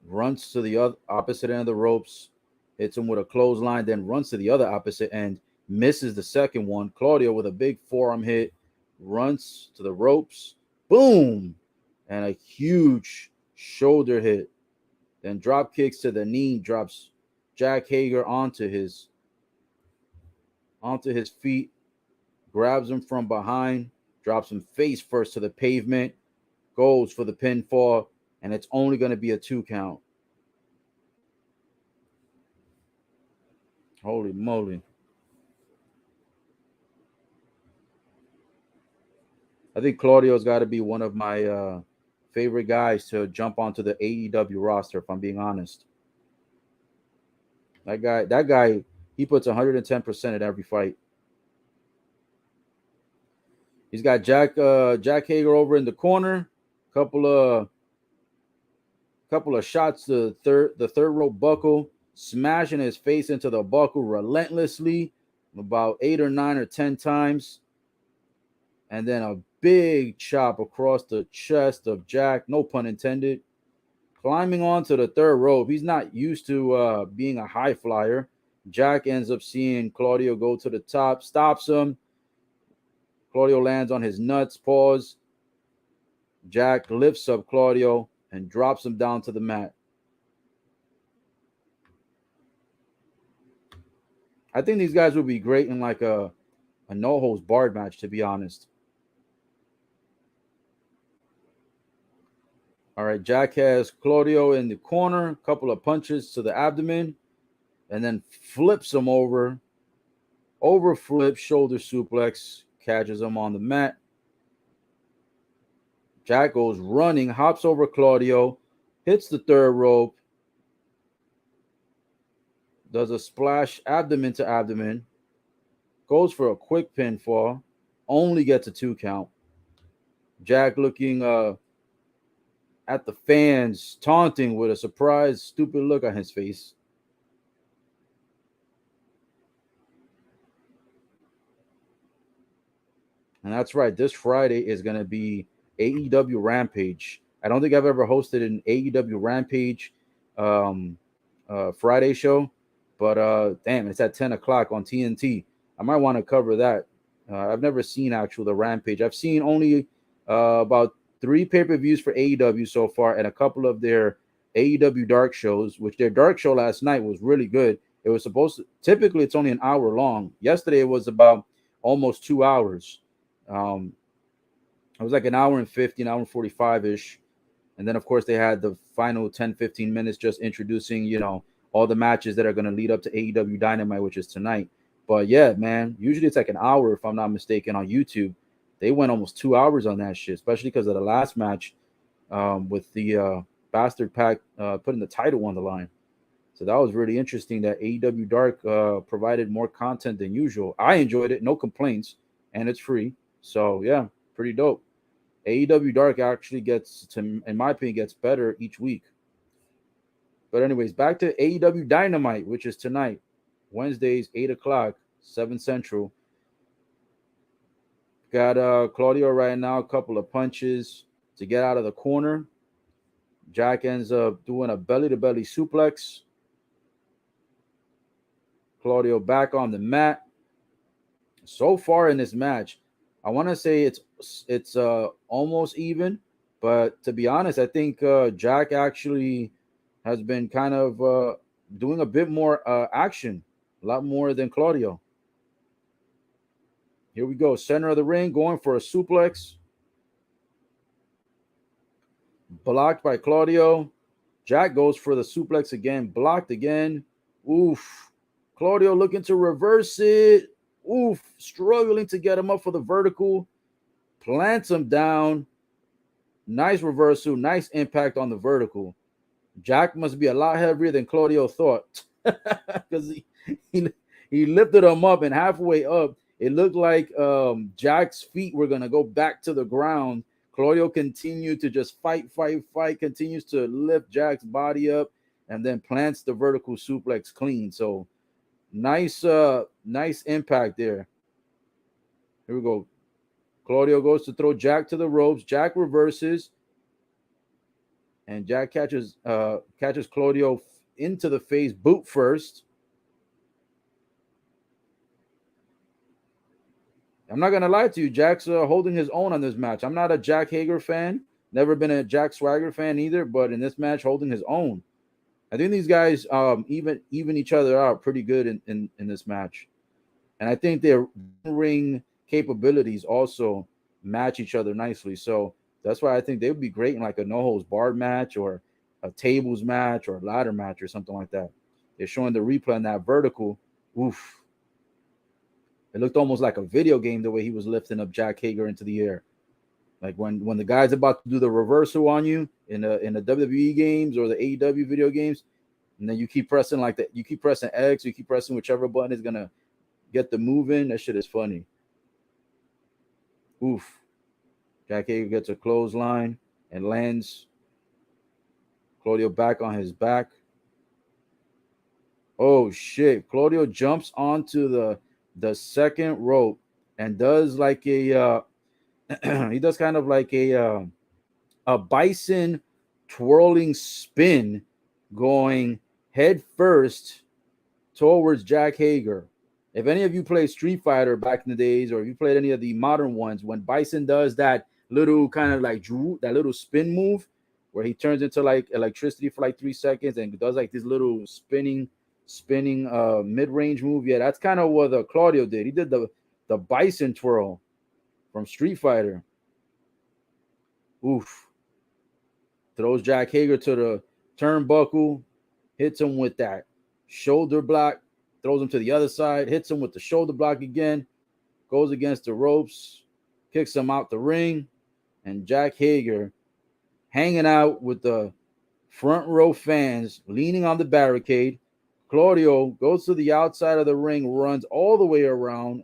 Runs to the opposite end of the ropes. Hits him with a clothesline, then runs to the other opposite end. Misses the second one. Claudio with a big forearm hit. Runs to the ropes. Boom! And a huge shoulder hit. Then drop kicks to the knee. Drops Jack Hager onto his feet. Grabs him from behind. Drops him face first to the pavement. Goes for the pinfall. And it's only going to be a 2 count. Holy moly. I think Claudio's got to be one of my favorite guys to jump onto the AEW roster, if I'm being honest. That guy, he puts 110% at every fight. He's got Jack Hager over in the corner. Couple of shots to the third rope buckle, smashing his face into the buckle relentlessly, about 8 or 9 or 10 times. And then a big chop across the chest of Jack, no pun intended. Climbing onto the third rope. He's not used to being a high flyer. Jack ends up seeing Claudio go to the top, stops him. Claudio lands on his nuts, pause. Jack lifts up Claudio and drops him down to the mat. I think these guys would be great in like a no-holds-barred match, to be honest. All right, Jack has Claudio in the corner, a couple of punches to the abdomen, and then flips him over. Overflip, shoulder suplex, catches him on the mat. Jack goes running, hops over Claudio, hits the third rope, does a splash abdomen to abdomen, goes for a quick pinfall, only gets a 2 count. Jack looking at the fans, taunting with a surprised, stupid look on his face. And that's right. This Friday is going to be AEW Rampage. I don't think I've ever hosted an AEW Rampage um, Friday show, but damn, it's at 10 o'clock on TNT. I might want to cover that. I've never seen actual the Rampage. I've seen only about 3 pay-per-views for AEW so far and a couple of their AEW Dark shows, which their Dark show last night was really good. It was supposed to, typically it's only an hour long. Yesterday it was about almost 2 hours. Um, it was like an hour and 50, an hour and 45 ish. And then, of course, they had the final 10, 15 minutes just introducing, all the matches that are going to lead up to AEW Dynamite, which is tonight. But yeah, man, usually it's like an hour, if I'm not mistaken, on YouTube. They went almost 2 hours on that shit, especially because of the last match with the Bastard Pack putting the title on the line. So that was really interesting that AEW Dark provided more content than usual. I enjoyed it, no complaints, and it's free. So yeah, pretty dope. AEW Dark actually gets to, in my opinion, gets better each week. But anyways, back to AEW Dynamite, which is tonight, Wednesdays, 8 o'clock, 7 Central. Got Claudio right now, a couple of punches to get out of the corner. Jack ends up doing a belly-to-belly suplex. Claudio back on the mat. So far in this match, I want to say it's almost even, but to be honest, I think Jack actually has been kind of doing a bit more action, a lot more than Claudio. Here we go, center of the ring, going for a suplex, blocked by Claudio. Jack goes for the suplex again, blocked again. Oof. Claudio looking to reverse it. Oof, struggling to get him up for the vertical. Plants him down. Nice reversal, nice impact on the vertical. Jack must be a lot heavier than Claudio thought because he lifted him up, and halfway up, it looked like Jack's feet were going to go back to the ground. Claudio continued to just fight, continues to lift Jack's body up, and then plants the vertical suplex clean. So nice impact there. Here we go. Claudio goes to throw Jack to the ropes. Jack reverses, and Jack catches Claudio into the face, boot first. I'm not gonna lie to you, Jack's holding his own on this match. I'm not a Jack Hager fan, never been a Jack Swagger fan either, but in this match, holding his own. I think these guys even each other out pretty good in this match, and I think their ring capabilities also match each other nicely. So that's why I think they would be great in like a no holds barred match or a tables match or a ladder match or something like that. They're showing the replay on that vertical. Oof. It looked almost like a video game the way he was lifting up Jack Hager into the air. Like when the guy's about to do the reversal on you in the WWE games or the AEW video games, and then you keep pressing like that, you keep pressing X, you keep pressing whichever button is gonna get the move in. That shit is funny. Oof. Jack Hager gets a clothesline and lands Claudio back on his back. Oh shit. Claudio jumps onto the second rope and does like a he does kind of like a bison twirling spin going head first towards Jack Hager. If any of you played Street Fighter back in the days, or if you played any of the modern ones, when Bison does that little kind of like that little spin move where he turns into like electricity for like 3 seconds and does like this little spinning mid-range move. Yeah, that's kind of what Claudio did. He did the Bison twirl from Street Fighter. Oof. Throws Jack Hager to the turnbuckle, hits him with that shoulder block, throws him to the other side, hits him with the shoulder block again, goes against the ropes, kicks him out the ring, and Jack Hager hanging out with the front row fans leaning on the barricade. Claudio goes to the outside of the ring, runs all the way around,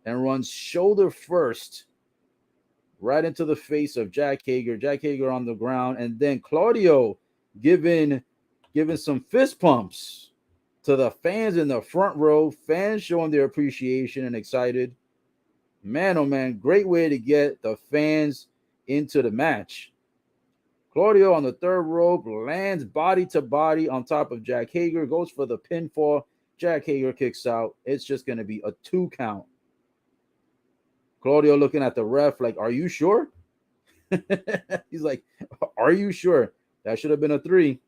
and runs shoulder first right into the face of Jack Hager. Jack Hager on the ground, and then Claudio giving some fist pumps to the fans in the front row. Fans showing their appreciation and excited. Man, oh man, great way to get the fans into the match. Claudio on the third rope lands body to body on top of Jack Hager, goes for the pinfall. Jack Hager kicks out. It's just going to be a 2 count. Claudio looking at the ref like, are you sure? He's like, are you sure? That should have been a 3.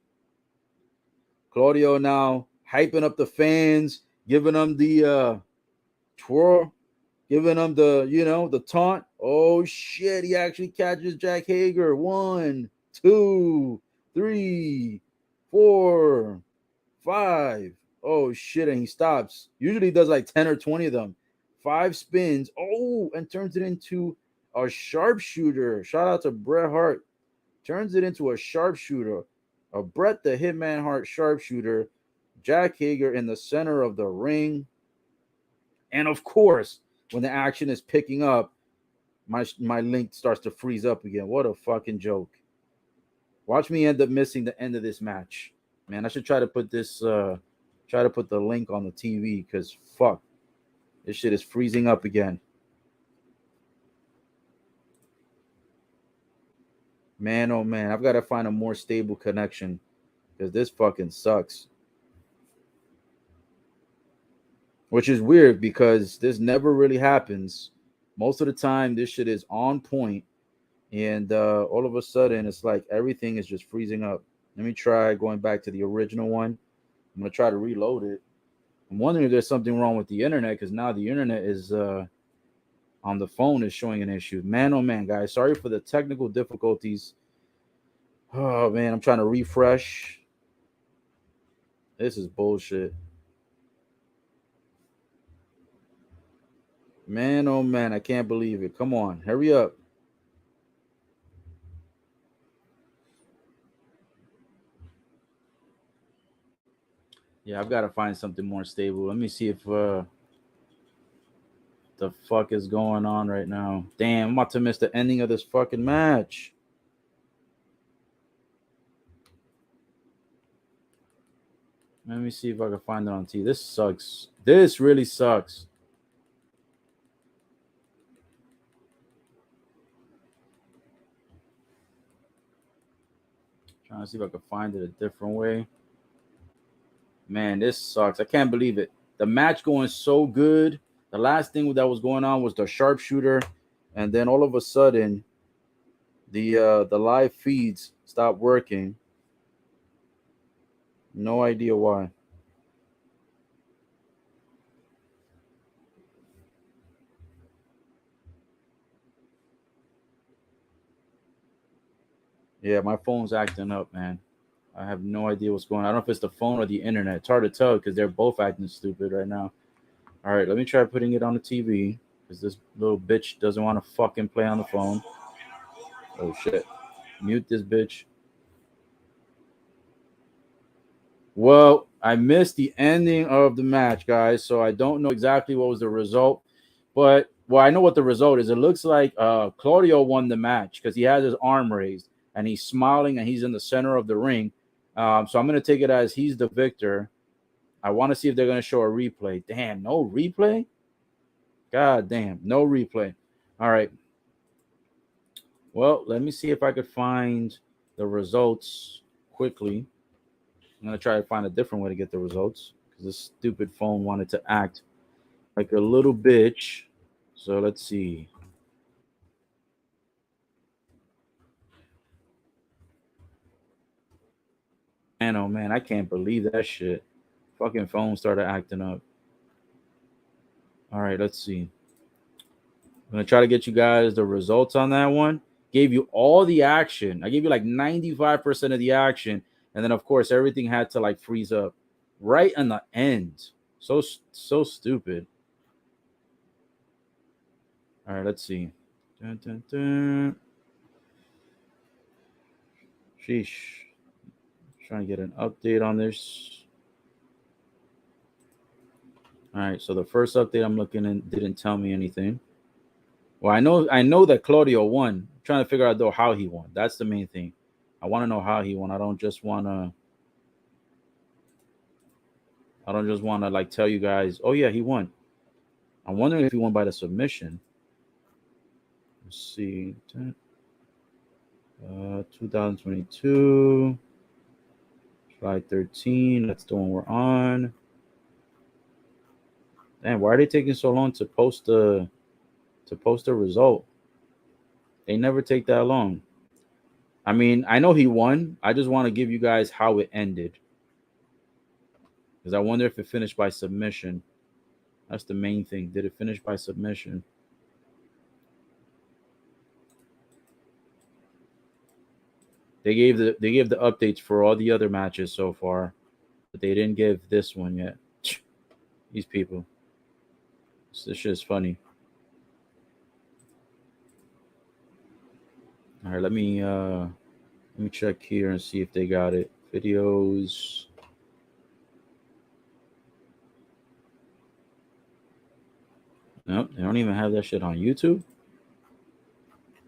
Claudio now hyping up the fans, giving them the twirl, giving them the taunt. Oh shit, he actually catches Jack Hager. 1, 2, 3, 4, 5. Oh shit, and he stops. Usually he does like 10 or 20 of them. 5 spins. Oh, and turns it into a sharpshooter. Shout out to Bret Hart. Turns it into a sharpshooter. A Bret the Hitman Hart sharpshooter. Jack Hager in the center of the ring. And of course, when the action is picking up, my link starts to freeze up again. What a fucking joke. Watch me end up missing the end of this match. Man, I should try to put the link on the TV because fuck. This shit is freezing up again. Man, oh man, I've got to find a more stable connection because this fucking sucks. Which is weird because this never really happens. Most of the time, this shit is on point, and all of a sudden, it's like everything is just freezing up. Let me try going back to the original one. I'm gonna try to reload it. I'm wondering if there's something wrong with the internet because now the internet is on the phone is showing an issue. Man, oh man, guys, sorry for the technical difficulties. Oh man, I'm trying to refresh. This is bullshit. Man, oh man, I can't believe it. Come on, hurry up. Yeah, I've got to find something more stable. Let me see if the fuck is going on right now. Damn, I'm about to miss the ending of this fucking match. Let me see if I can find it on TV. This sucks. This really sucks. Trying to see if I can find it a different way. Man, this sucks. I can't believe it. The match going so good. The last thing that was going on was the sharpshooter, and then all of a sudden, the live feeds stopped working. No idea why. Yeah, my phone's acting up, man. I have no idea what's going on. I don't know if it's the phone or the internet. It's hard to tell because they're both acting stupid right now. All right, let me try putting it on the TV because this little bitch doesn't want to fucking play on the phone. Oh shit. Mute this bitch. Well, I missed the ending of the match, guys, so I don't know exactly what was the result. But well, I know what the result is. It looks like Claudio won the match because he has his arm raised and he's smiling and he's in the center of the ring. So I'm gonna take it as he's the victor. I want to see if they're gonna show a replay. Damn, no replay. God damn, no replay. All right. Well, let me see if I could find the results quickly. I'm gonna try to find a different way to get the results because this stupid phone wanted to act like a little bitch. So let's see. Man, oh man, I can't believe that shit. Fucking phone started acting up. All right, let's see. I'm gonna try to get you guys the results on that one. Gave you all the action. I gave you like 95% of the action, and then of course everything had to like freeze up right in the end. So stupid. All right, let's see. Dun, dun, dun. Sheesh. Trying to get an update on this. All right, so the first update I'm looking in didn't tell me anything. Well, I know that Claudio won. I'm trying to figure out though how he won. That's the main thing. I want to know how he won. I don't just want to like tell you guys, "Oh yeah, he won." I'm wondering if he won by the submission. Let's see. 2022, July 13. That's the one we're on. Damn, why are they taking so long to post the result? They never take that long. I mean, I know he won. I just want to give you guys how it ended. Because I wonder if it finished by submission. That's the main thing. Did it finish by submission? They gave the updates for all the other matches so far, but they didn't give this one yet. These people. This shit is funny. All right, let me check here and see if they got it. Videos. Nope, they don't even have that shit on YouTube.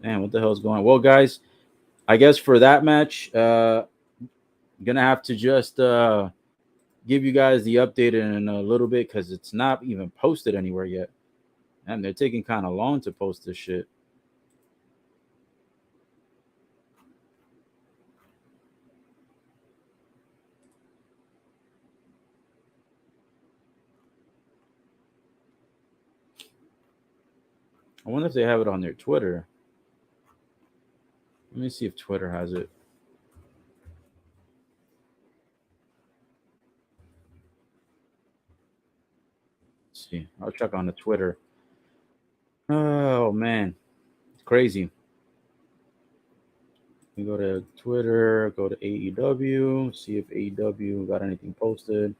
Man, what the hell's going on? Well, guys, I guess for that match, gonna have to just give you guys the update in a little bit because it's not even posted anywhere yet. And they're taking kind of long to post this shit. I wonder if they have it on their Twitter. Let me see if Twitter has it. Let's see. I'll check on the Twitter. Oh man, it's crazy. We go to Twitter, go to AEW, see if AEW got anything posted.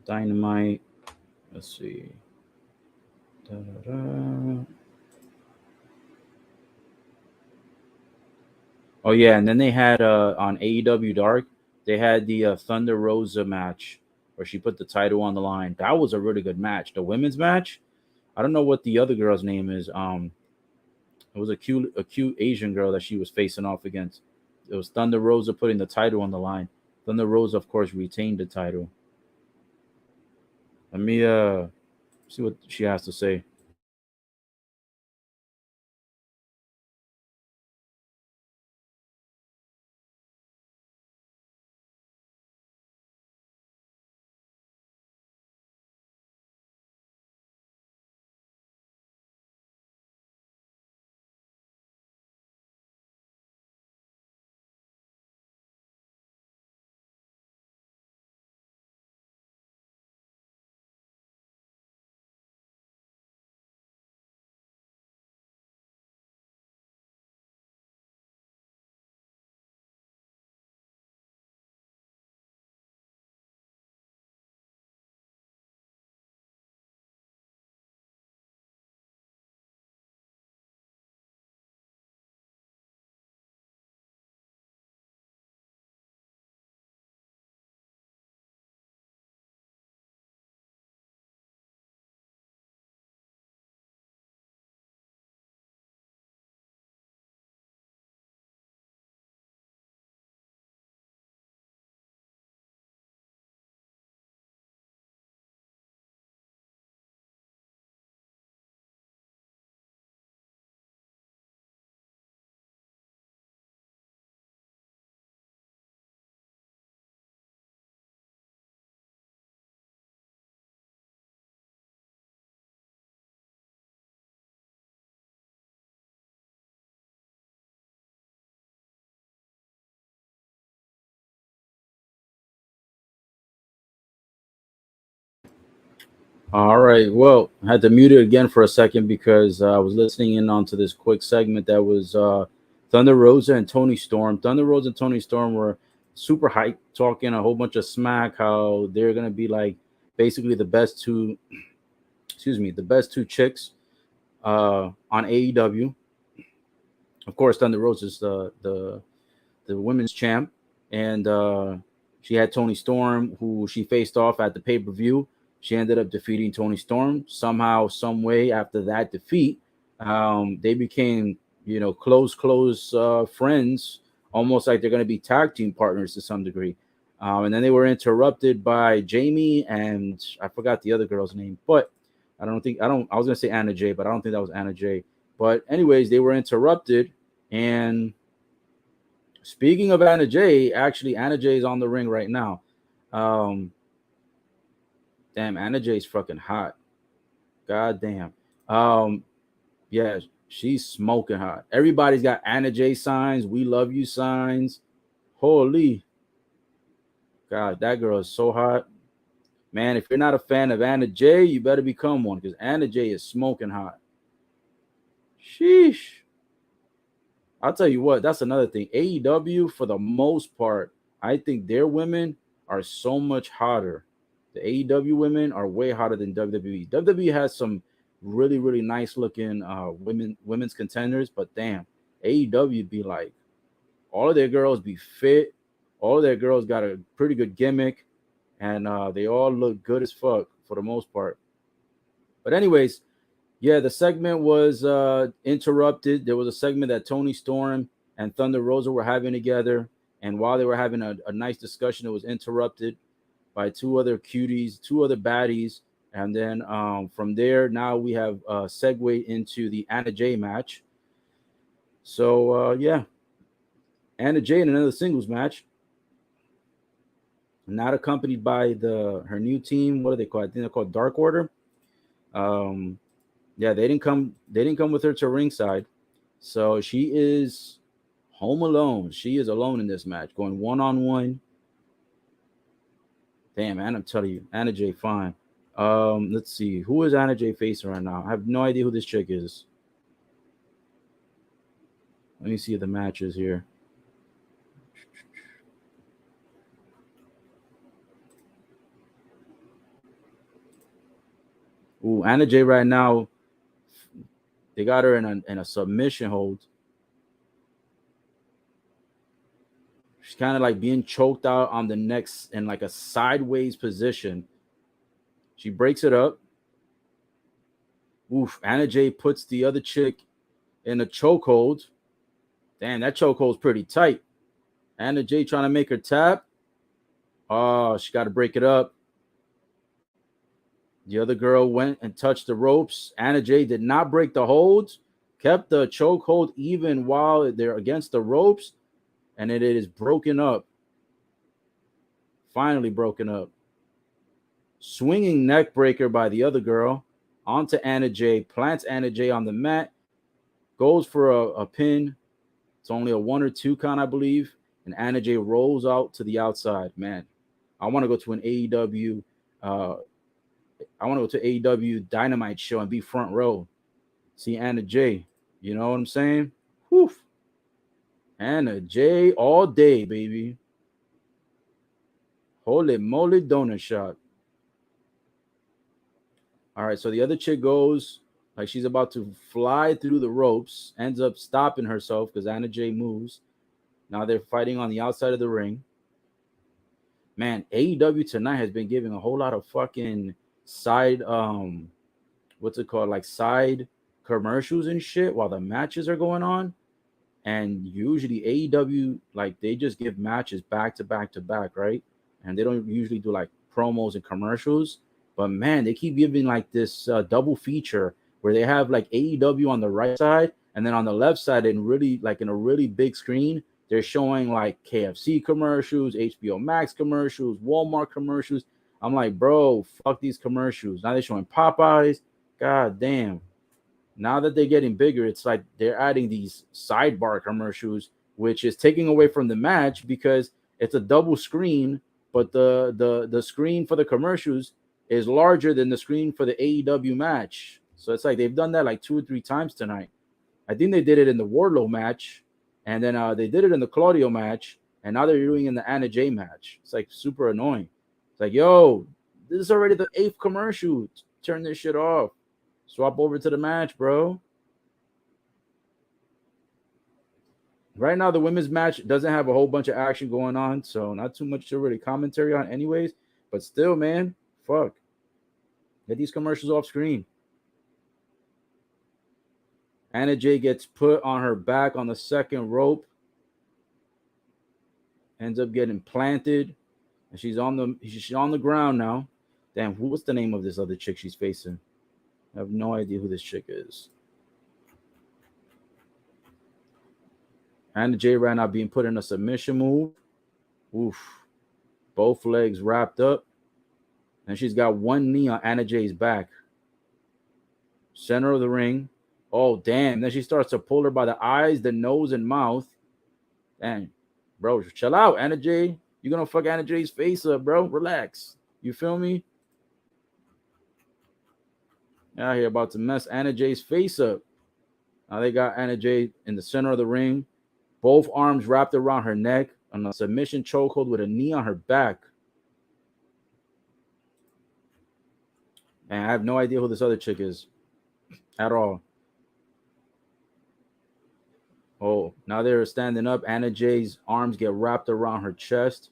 Dynamite. Let's see. Da-da-da. Oh yeah, and then they had on AEW Dark, they had the Thunder Rosa match where she put the title on the line. That was a really good match. The women's match. I don't know what the other girl's name is. It was a cute Asian girl that she was facing off against. It was Thunder Rosa putting the title on the line. Thunder Rosa, of course, retained the title. Let me see what she has to say. All right. Well, I had to mute it again for a second because I was listening in onto this quick segment that was Thunder Rosa and Tony Storm. Thunder Rosa and Tony Storm were super hyped, talking a whole bunch of smack, how they're gonna be like basically the best two, excuse me, the best two chicks on AEW. Of course, Thunder Rosa is the women's champ, and she had Tony Storm, who she faced off at the pay per view. She ended up defeating Tony Storm somehow, some way. After that defeat, they became close friends, almost like they're going to be tag team partners to some degree. And then they were interrupted by Jamie and I forgot the other girl's name, but I was gonna say Anna Jay, but I don't think that was Anna Jay. But anyways, they were interrupted. And speaking of Anna Jay, actually Anna Jay is on the ring right now. Um, damn, Anna Jay's fucking hot. God damn. Um, yeah, she's smoking hot. Everybody's got Anna Jay signs, we love you signs. Holy God, that girl is so hot. Man, if you're not a fan of Anna Jay, you better become one because Anna Jay is smoking hot. Sheesh. I'll tell you what, that's another thing. AEW, for the most part, I think their women are so much hotter. The AEW women are way hotter than WWE. WWE has some really, really nice looking women's contenders, but damn, AEW be like all of their girls be fit. All of their girls got a pretty good gimmick, and they all look good as fuck for the most part. But anyways, yeah, the segment was interrupted. There was a segment that Tony Storm and Thunder Rosa were having together, and while they were having a nice discussion, it was interrupted by two other cuties, two other baddies, and then from there, now we have segued into the Anna Jay match. So yeah, Anna Jay in another singles match, not accompanied by her new team. What are they called? I think they're called Dark Order. Um, yeah, they didn't come. They didn't come with her to ringside, so she is home alone. She is alone in this match, going 1-on-1. Damn, man, I'm telling you, Anna Jay fine. Let's see, who is Anna Jay facing right now? I have no idea who this chick is. Let me see the matches here. Ooh, Anna Jay right now, they got her in a submission hold. She's kind of like being choked out on the neck in like a sideways position. She breaks it up. Oof, Anna Jay puts the other chick in a chokehold. Damn, that chokehold's pretty tight. Anna Jay trying to make her tap. Oh, she got to break it up. The other girl went and touched the ropes. Anna Jay did not break the holds, kept the chokehold even while they're against the ropes, and it is broken up. Finally broken up. Swinging neck breaker by the other girl onto Anna Jay, plants Anna Jay on the mat, goes for a pin. It's only a 1 or 2 count, I believe. And Anna Jay rolls out to the outside. Man, I want to go to an AEW. I want to go to AEW Dynamite show and be front row. See Anna Jay. You know what I'm saying? Whew. Anna Jay all day, baby. Holy moly donut shot. All right, so the other chick goes like she's about to fly through the ropes, ends up stopping herself because Anna Jay moves. Now they're fighting on the outside of the ring. Man, AEW tonight has been giving a whole lot of fucking side what's it called? Like side commercials and shit while the matches are going on. And usually AEW, like they just give matches back to back to back, right? And they don't usually do like promos and commercials. But man, they keep giving like this double feature where they have like AEW on the right side, and then on the left side, in really like in a really big screen, they're showing like KFC commercials, HBO Max commercials, Walmart commercials. I'm like, bro, fuck these commercials. Now they're showing Popeyes. God damn. Now that they're getting bigger, it's like they're adding these sidebar commercials, which is taking away from the match because it's a double screen, but the screen for the commercials is larger than the screen for the AEW match. So it's like they've done that like 2 or 3 times tonight. I think they did it in the Wardlow match, and then they did it in the Claudio match, and now they're doing it in the Anna Jay match. It's like super annoying. It's like, yo, this is already the 8th commercial. Turn this shit off. Swap over to the match, bro. Right now, the women's match doesn't have a whole bunch of action going on, so not too much to really commentary on, anyways. But still, man, fuck. Get these commercials off screen. Anna Jay gets put on her back on the second rope, ends up getting planted, and she's on the ground now. Damn, what's the name of this other chick she's facing? I have no idea who this chick is. Anna Jay right now being put in a submission move. Oof. Both legs wrapped up. And she's got one knee on Anna Jay's back. Center of the ring. Oh, damn. Then she starts to pull her by the eyes, the nose, and mouth. Dang. Bro, chill out, Anna Jay. You're going to fuck Anna Jay's face up, bro. Relax. You feel me? Out here about to mess Anna Jay's face up. Now they got Anna Jay in the center of the ring. Both arms wrapped around her neck on a submission chokehold with a knee on her back. And I have no idea who this other chick is at all. Oh, now they're standing up. Anna Jay's arms get wrapped around her chest.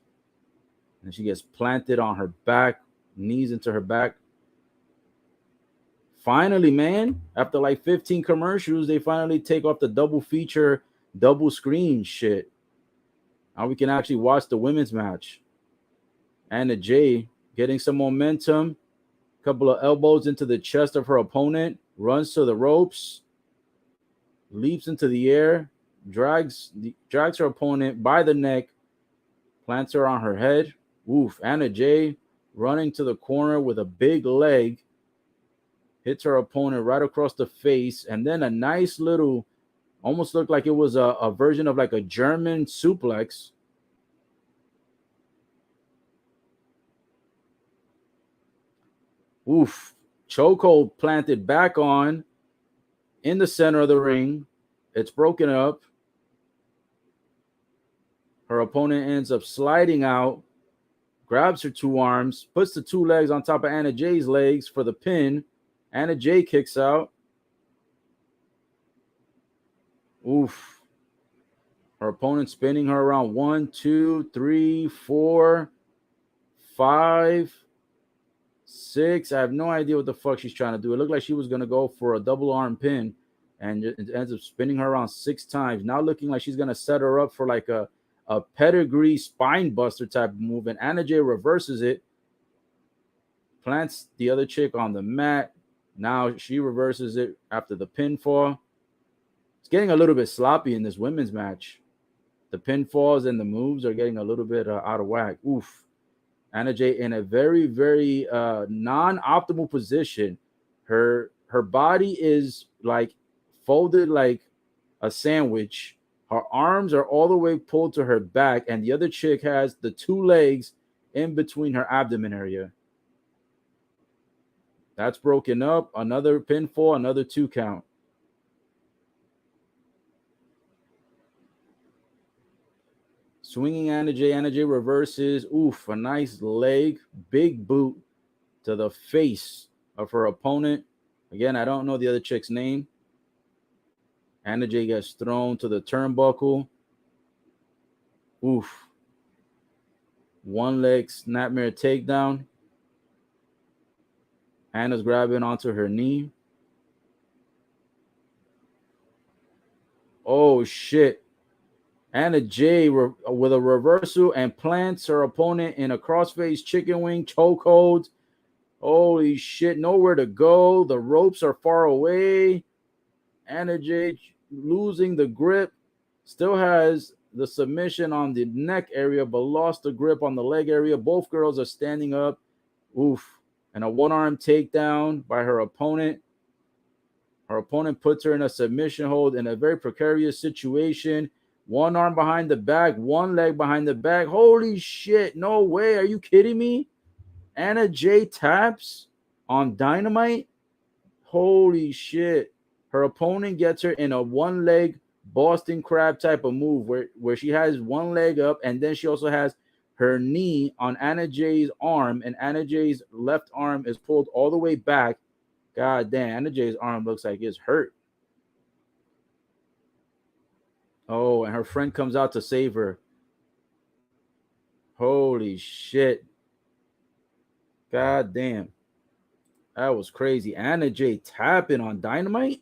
And she gets planted on her back, knees into her back. Finally, man, after like 15 commercials, they finally take off the double feature, double screen shit. Now we can actually watch the women's match. Anna Jay getting some momentum. Couple of elbows into the chest of her opponent. Runs to the ropes. Leaps into the air. Drags her opponent by the neck. Plants her on her head. Oof. Anna Jay running to the corner with a big leg. Hits her opponent right across the face. And then a nice little, almost looked like it was a version of like a German suplex. Oof. Chokehold planted back on in the center of the ring. It's broken up. Her opponent ends up sliding out, grabs her two arms, puts the two legs on top of Anna Jay's legs for the pin. Anna Jay kicks out. Oof. Her opponent spinning her around 1, 2, 3, 4, 5, 6. I have no idea what the fuck she's trying to do. It looked like she was going to go for a double arm pin, and it ends up spinning her around 6 times. Now looking like she's going to set her up for like a pedigree spine buster type of move, and Anna Jay reverses it, plants the other chick on the mat. Now she reverses it after the pinfall. It's getting a little bit sloppy in this women's match. The pinfalls and the moves are getting a little bit out of whack. Oof. Anna Jay in a very, very non-optimal position. Her body is like folded like a sandwich. Her arms are all the way pulled to her back, and the other chick has the two legs in between her abdomen area. That's broken up. Another pinfall, another 2 count. Swinging Anna Jay. Anna Jay reverses. Oof, a nice leg. Big boot to the face of her opponent. Again, I don't know the other chick's name. Anna Jay gets thrown to the turnbuckle. Oof. One leg snapmare takedown. Anna's grabbing onto her knee. Oh, shit. Anna Jay with a reversal and plants her opponent in a crossface chicken wing chokehold. Holy shit, nowhere to go. The ropes are far away. Anna Jay losing the grip. Still has the submission on the neck area, but lost the grip on the leg area. Both girls are standing up. Oof. And a one-arm takedown by her opponent. Her opponent puts her in a submission hold in a very precarious situation. One arm behind the back, one leg behind the back. Holy shit. No way. Are you kidding me? Anna Jay taps on Dynamite. Holy shit. Her opponent gets her in a one-leg Boston Crab type of move where she has one leg up, and then she also has her knee on Anna Jay's arm, and Anna Jay's left arm is pulled all the way back. God damn, Anna Jay's arm looks like it's hurt. Oh, and her friend comes out to save her. Holy shit. God damn. That was crazy. Anna Jay tapping on Dynamite?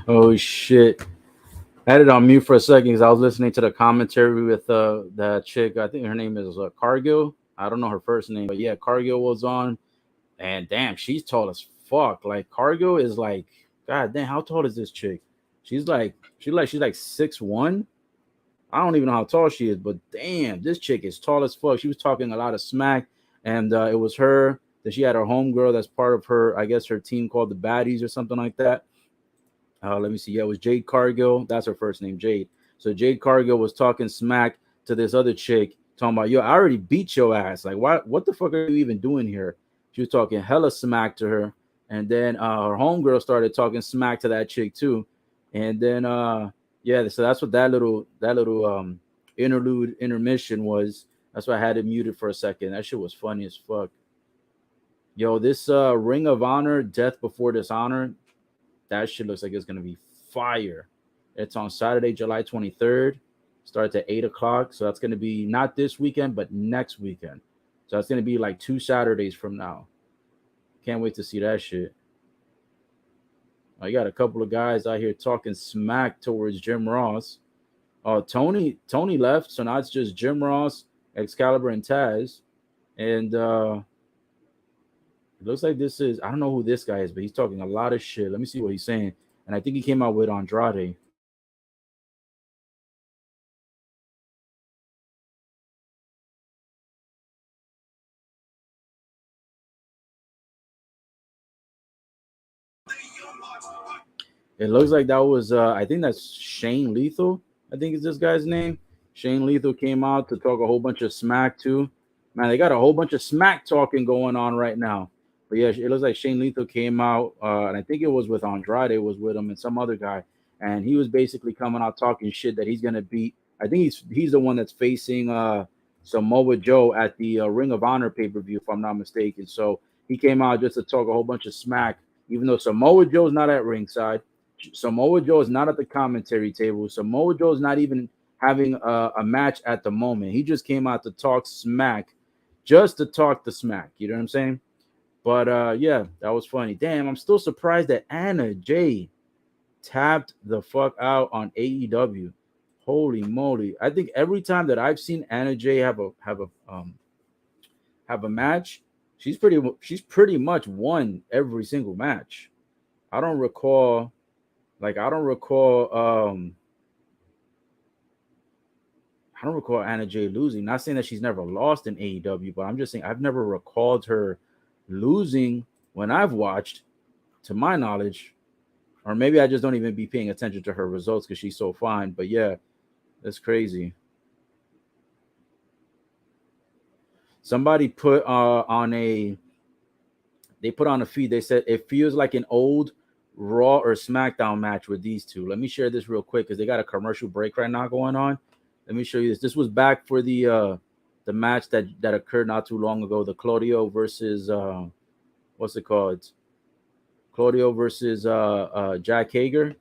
Oh shit! I had it on mute for a second because I was listening to the commentary with that chick. I think her name is Cargill. I don't know her first name, but yeah, Cargill was on, and damn, she's tall as fuck. Like Cargill is like, god damn, how tall is this chick? She's like 6'1". I don't even know how tall she is, but damn, this chick is tall as fuck. She was talking a lot of smack, and it was her that she had her homegirl that's part of her, I guess her team called the Baddies or something like that. Let me see. Yeah, it was Jade Cargill. That's her first name, Jade. So Jade Cargill was talking smack to this other chick, talking about, yo, I already beat your ass. Like, what the fuck are you even doing here? She was talking hella smack to her. And then her homegirl started talking smack to that chick too. And then yeah, so that's what that little interlude intermission was. That's why I had it muted for a second. That shit was funny as fuck. Yo, this Ring of Honor, Death Before Dishonor, that shit looks like it's gonna be fire. It's on Saturday, July 23rd. Starts at 8 o'clock. So that's gonna be not this weekend, but next weekend. So that's gonna be like 2 Saturdays from now. Can't wait to see that shit. I got a couple of guys out here talking smack towards Jim Ross. Oh, Tony left, so now it's just Jim Ross, Excalibur, and Taz. And it looks like this is, I don't know who this guy is, but he's talking a lot of shit. Let me see what he's saying. And I think he came out with Andrade. It looks like that was I think that's Shane Lethal. I think is this guy's name. Shane Lethal came out to talk a whole bunch of smack too. Man, they got a whole bunch of smack talking going on right now. But yeah, it looks like Shane Lethal came out, and I think it was with Andrade was with him and some other guy, and he was basically coming out talking shit that he's gonna beat. I think he's the one that's facing Samoa Joe at the Ring of Honor pay per view, if I'm not mistaken. So he came out just to talk a whole bunch of smack, even though Samoa Joe's not at ringside. Samoa Joe is not at the commentary table. Samoa Joe is not even having a match at the moment. He just came out to talk smack, just to talk the smack. You know what I'm saying? But yeah, that was funny. Damn, I'm still surprised that Anna Jay tapped the fuck out on AEW. Holy moly! I think every time that I've seen Anna Jay have a match, she's pretty much won every single match. I don't recall I don't recall Anna Jay losing. Not saying that she's never lost in AEW, but I'm just saying I've never recalled her losing when I've watched, to my knowledge, or maybe I just don't even be paying attention to her results because she's so fine. But yeah, that's crazy. Somebody put on a they put on a feed. They said it feels like an old Raw or SmackDown match with these two. Let me share this real quick because they got a commercial break right now going on. Let me show you this. This was back for the match that occurred not too long ago. The Claudio versus what's it called? Claudio versus Jack Hager.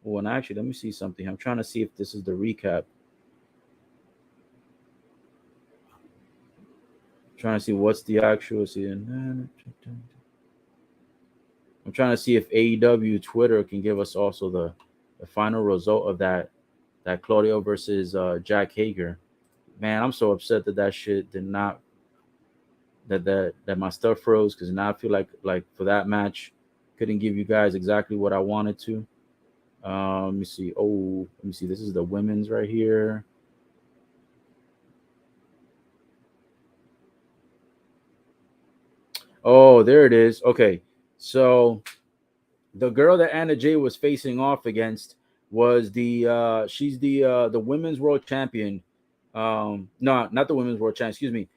Oh, and actually, let me see something. I'm trying to see if this is the recap. Trying to see what's the actual. See, I'm trying to see if AEW Twitter can give us also the final result of that Claudio versus Jack Hager. Man, I'm so upset that that shit did not that my stuff froze because now I feel like for that match couldn't give you guys exactly what I wanted to. Let me see. Oh, let me see. This is the women's right here. Oh, there it is. Okay, so the girl that Anna Jay was facing off against was she's the women's world champion. No, not the women's world champion. Excuse me.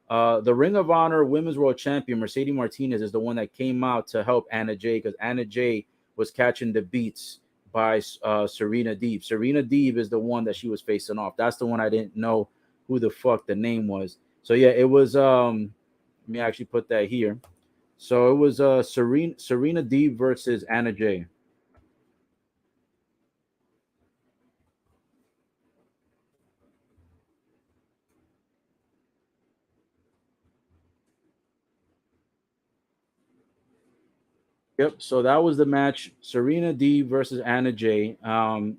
The Ring of Honor Women's World Champion Mercedes Martinez is the one that came out to help Anna Jay because Anna Jay was catching the beats by Serena Deeb. Serena Deeb is the one that she was facing off. That's the one I didn't know who the fuck the name was. So yeah, it was. Let me actually put that here. So it was Serena Deeb versus Anna Jay. Yep. So that was the match: Serena D versus Anna Jay.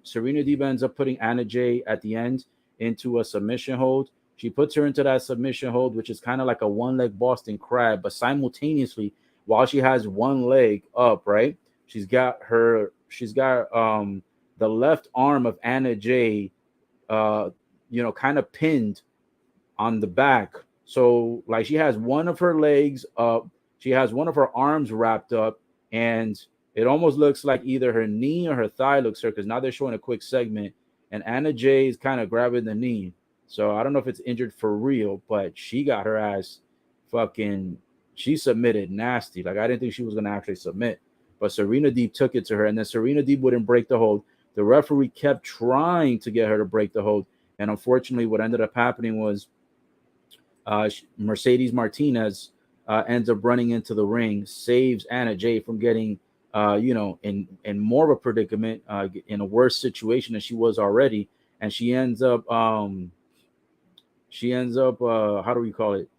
Serena D ends up putting Anna Jay at the end into a submission hold. She puts her into that submission hold, which is kind of like a one-leg Boston Crab, but simultaneously, while she has one leg up, right, she's got the left arm of Anna Jay, uh, kind of pinned on the back. So like she has one of her legs up, she has one of her arms wrapped up, and it almost looks like either her knee or her thigh looks hurt because now they're showing a quick segment, and Anna Jay is kind of grabbing the knee. So I don't know if it's injured for real, but she got her ass fucking. She submitted nasty. Like I didn't think she was gonna actually submit, but Serena Deeb took it to her, and then Serena Deeb wouldn't break the hold. The referee kept trying to get her to break the hold, and unfortunately, what ended up happening was Mercedes Martinez ends up running into the ring, saves Anna Jay from getting, in more of a predicament, in a worse situation than she was already, and she ends up, how do we call it?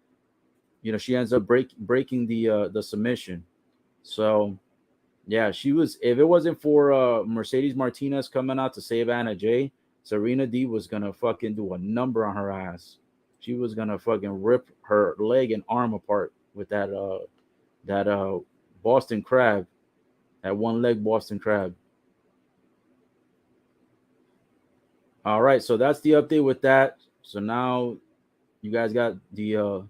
She ends up breaking the submission. So yeah, she was. If it wasn't for Mercedes Martinez coming out to save Anna Jay, Serena D was gonna fucking do a number on her ass. She was gonna fucking rip her leg and arm apart with that Boston Crab, that one leg Boston Crab. All right, so that's the update with that. So now you guys got the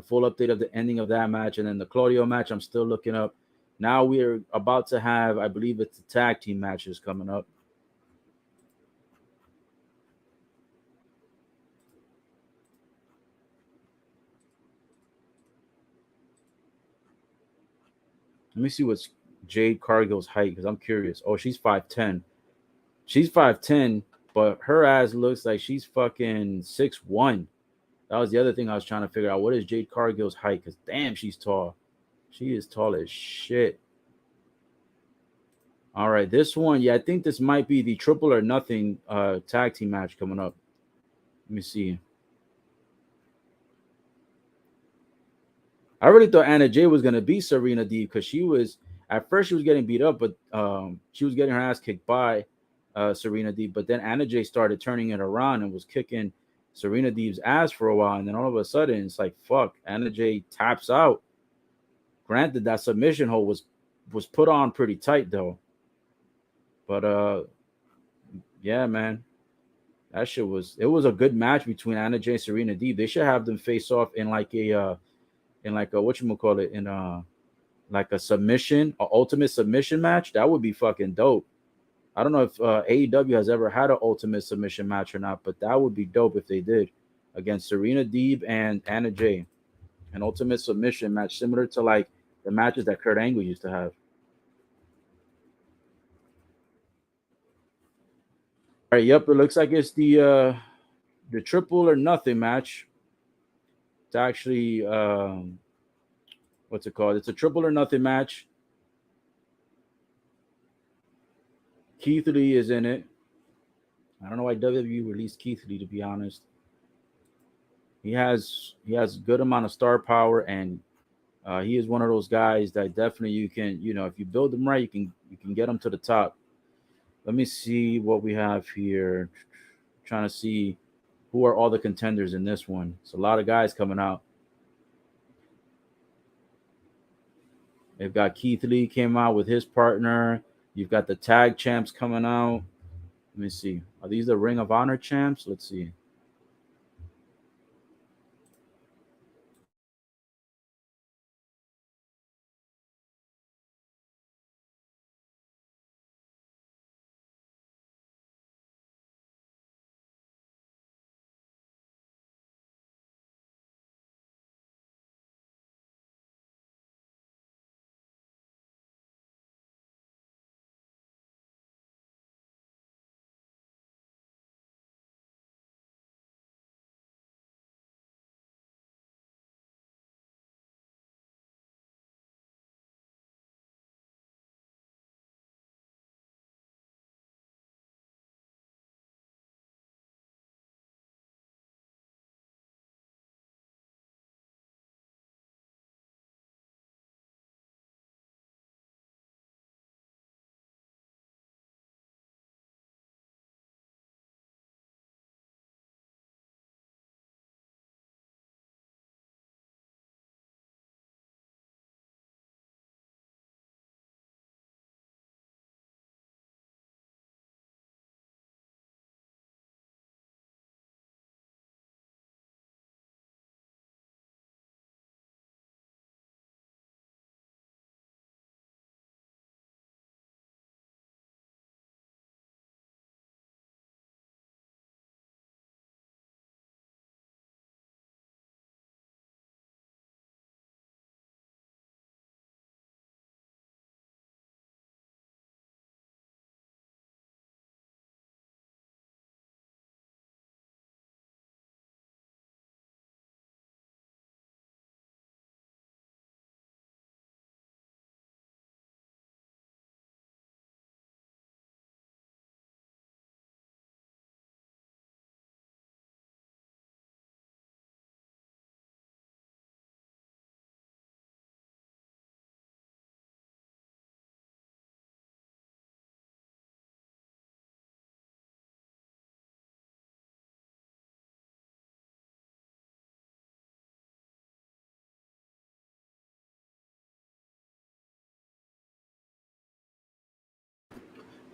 full update of the ending of that match, and then the Claudio match. I'm still looking up. Now we are about to have, I believe it's the tag team matches coming up. Let me see what's Jade Cargill's height because I'm curious. Oh, she's 5'10". She's 5'10", but her ass looks like she's fucking 6'1". That was the other thing I was trying to figure out. What is Jade Cargill's height? Because damn, she's tall. She is tall as shit. All right, this one, yeah, I think this might be the triple or nothing tag team match coming up. Let me see. I really thought Anna Jay was gonna beat Serena Deeb because she was at first she was getting beat up, but she was getting her ass kicked by Serena Deeb. But then Anna Jay started turning it around and was kicking Serena Deeb's ass for a while, and then all of a sudden it's like fuck, Anna Jay taps out. Granted, that submission hold was put on pretty tight though, but yeah, man, that shit was it was a good match between Anna Jay and Serena Deeb. They should have them face off in like a what you call it in like a submission, a ultimate submission match. That would be fucking dope. I don't know if AEW has ever had an ultimate submission match or not, but that would be dope if they did against Serena Deeb and Anna Jay, an ultimate submission match similar to like the matches that Kurt Angle used to have. All right, yep, it looks like it's the triple or nothing match. It's actually what's it called? It's a triple or nothing match. Keith Lee is in it. I don't know why WWE released Keith Lee to be honest. He has a good amount of star power, and he is one of those guys that definitely you can if you build him right, you can get him to the top. Let me see what we have here. Trying to see who are all the contenders in this one. It's a lot of guys coming out. They've got Keith Lee came out with his partner. You've got the tag champs coming out. Let me see. Are these the Ring of Honor champs? Let's see.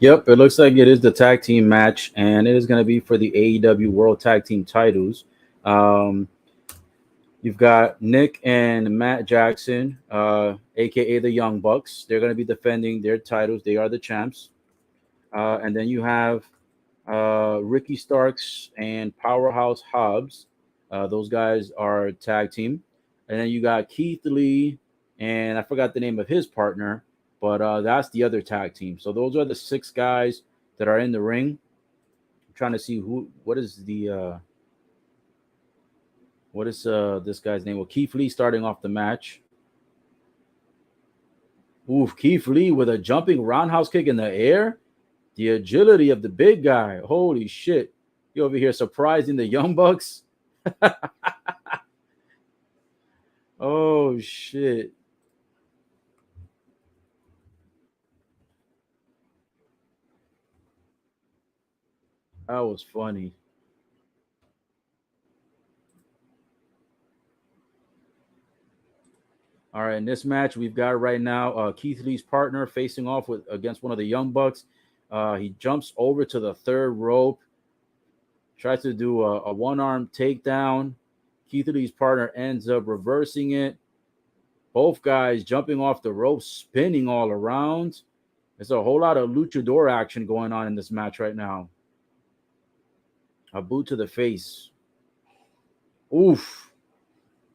Yep, it looks like it is the tag team match, and it is going to be for the AEW World Tag Team titles. Um, you've got Nick and Matt Jackson, aka the Young Bucks. They're going to be defending their titles. They are the champs. And then you have Ricky Starks and Powerhouse Hobbs. Those guys are tag team. And then you got Keith Lee, and I forgot the name of his partner, but that's the other tag team. So those are the six guys that are in the ring. I'm trying to see what is this guy's name? Well, Keith Lee starting off the match. Oof, Keith Lee with a jumping roundhouse kick in the air. The agility of the big guy. Holy shit. You over here surprising the Young Bucks? Oh shit. That was funny. All right, in this match we've got right now Keith Lee's partner facing off with against one of the Young Bucks. He jumps over to the third rope, tries to do a one-arm takedown. Keith Lee's partner ends up reversing it. Both guys jumping off the rope, spinning all around. There's a whole lot of luchador action going on in this match right now. A boot to the face. Oof.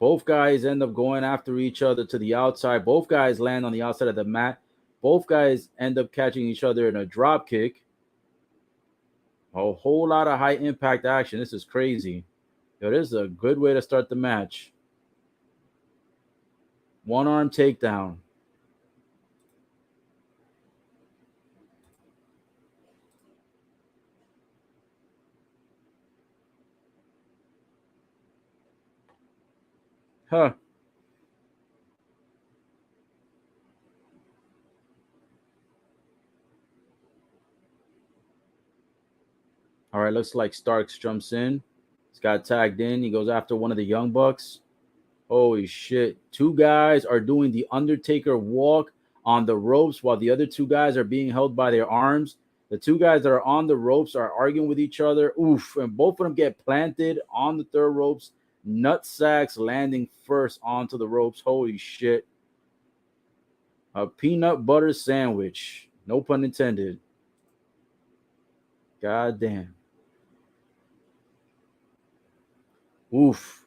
Both guys end up going after each other to the outside. Both guys land on the outside of the mat. Both guys end up catching each other in a drop kick. A whole lot of high impact action. This is crazy. Yo, this is a good way to start the match. One arm takedown. Huh. All right, looks like Starks jumps in. He's got tagged in. He goes after one of the Young Bucks. Holy shit. Two guys are doing the Undertaker walk on the ropes while the other two guys are being held by their arms. The two guys that are on the ropes are arguing with each other. Oof. And both of them get planted on the third ropes. Nut sacks landing first onto the ropes. Holy shit. A peanut butter sandwich. No pun intended. God damn. Oof.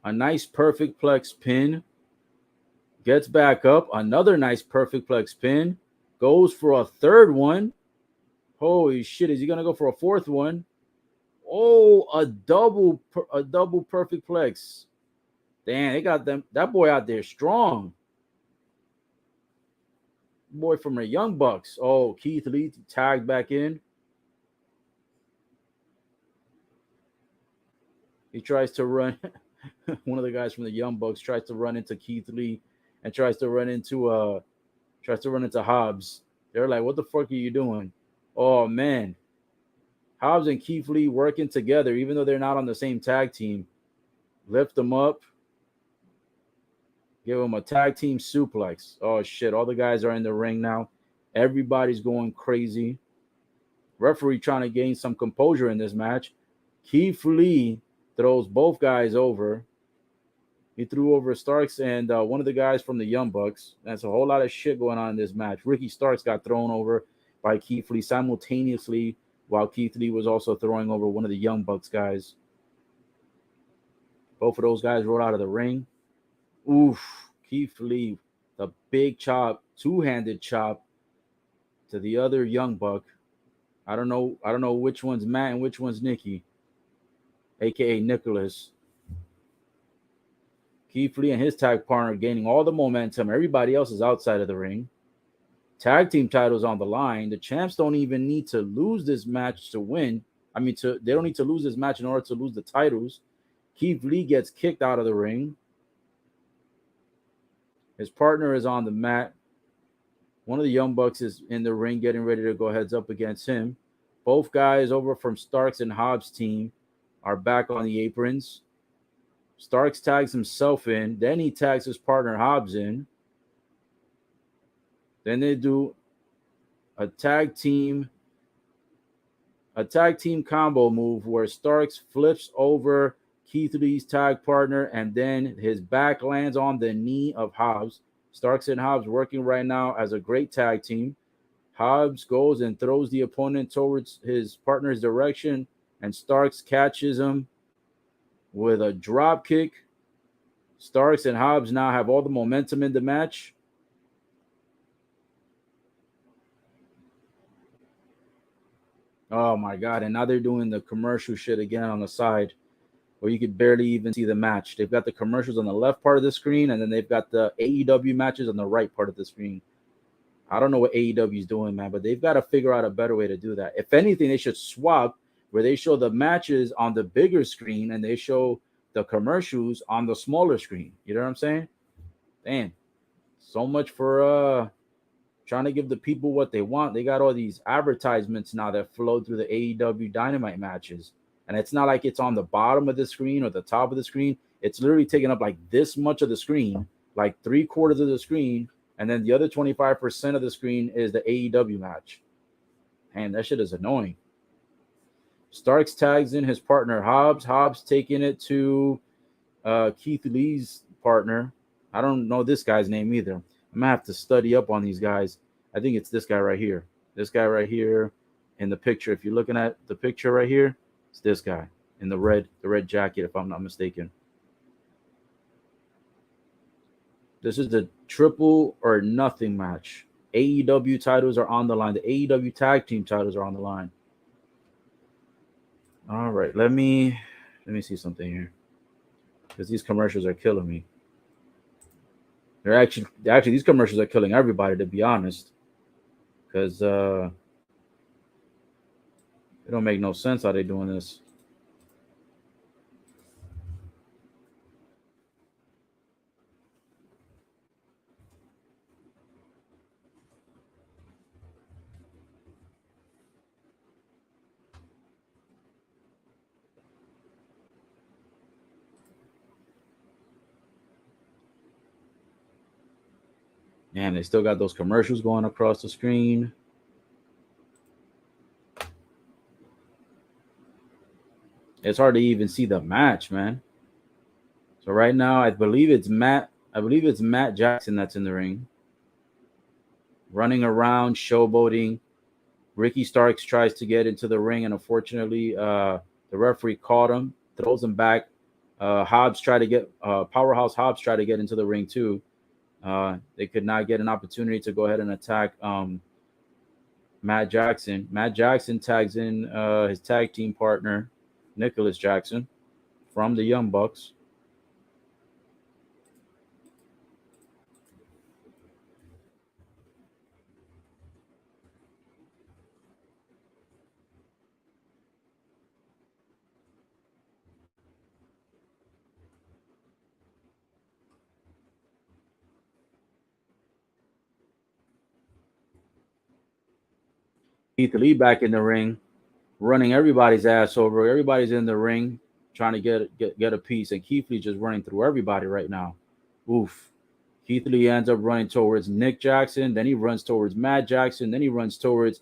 A nice perfect plex pin. Gets back up. Another nice perfect plex pin. Goes for a third one. Holy shit! Is he gonna go for a fourth one? Oh, a double perfect plex. Damn, they got them that boy out there strong. Boy from the Young Bucks. Oh, Keith Lee tagged back in. He tries to run. One of the guys from the Young Bucks tries to run into Keith Lee and tries to run into Hobbs. They're like, "What the fuck are you doing?" Oh man, Hobbs and Keith Lee working together, even though they're not on the same tag team. Lift them up, give them a tag team suplex. Oh shit! All the guys are in the ring now. Everybody's going crazy. Referee trying to gain some composure in this match. Keith Lee throws both guys over. He threw over Starks and one of the guys from the Young Bucks. That's a whole lot of shit going on in this match. Ricky Starks got thrown over by Keith Lee simultaneously while Keith Lee was also throwing over one of the Young Bucks guys. Both of those guys rolled out of the ring. Oof. Keith Lee, the big chop, two-handed chop to the other Young Buck. I don't know. I don't know which one's Matt and which one's Nikki, aka Nicholas. Keith Lee and his tag partner gaining all the momentum. Everybody else is outside of the ring. Tag team titles on the line. The champs don't even need to lose this match to win. They don't need to lose this match in order to lose the titles. Keith Lee gets kicked out of the ring. His partner is on the mat. One of the Young Bucks is in the ring getting ready to go heads up against him. Both guys over from Starks and Hobbs' team are back on the aprons. Starks tags himself in. Then he tags his partner Hobbs in. Then they do a tag team combo move where Starks flips over Keith Lee's tag partner and then his back lands on the knee of Hobbs. Starks and Hobbs working right now as a great tag team. Hobbs goes and throws the opponent towards his partner's direction, and Starks catches him with a drop kick. Starks and Hobbs now have all the momentum in the match. Oh my God. And now they're doing the commercial shit again on the side where you could barely even see the match. They've got the commercials on the left part of the screen, and then they've got the AEW matches on the right part of the screen. I don't know what AEW is doing, man, but they've got to figure out a better way to do that. If anything, they should swap where they show the matches on the bigger screen and they show the commercials on the smaller screen. You know what I'm saying? Damn. So much for trying to give the people what they want. They got all these advertisements now that flow through the AEW Dynamite matches. And it's not like it's on the bottom of the screen or the top of the screen. It's literally taking up like this much of the screen, like 3/4 of the screen. And then the other 25% of the screen is the AEW match. Man, that shit is annoying. Starks tags in his partner, Hobbs. Hobbs taking it to Keith Lee's partner. I don't know this guy's name either. I'm going to have to study up on these guys. I think it's this guy right here. This guy right here in the picture. If you're looking at the picture right here, it's this guy in the red jacket, if I'm not mistaken. This is the triple or nothing match. AEW titles are on the line. The AEW tag team titles are on the line. All right, let me see something here, because these commercials are killing me. They're actually these commercials are killing everybody, to be honest, because it don't make no sense how they're doing this. Man, they still got those commercials going across the screen. It's hard to even see the match, man. So right now, I believe it's Matt Jackson that's in the ring, running around, showboating. Ricky Starks tries to get into the ring, and unfortunately, the referee caught him, throws him back. Powerhouse Hobbs tried to get into the ring too. They could not get an opportunity to go ahead and attack Matt Jackson. Matt Jackson tags in his tag team partner, Nicholas Jackson, from the Young Bucks. Keith Lee back in the ring, running everybody's ass over. Everybody's in the ring trying to get a piece, and Keith Lee just running through everybody right now. Oof. Keith Lee ends up running towards Nick Jackson, then he runs towards Matt Jackson, then he runs towards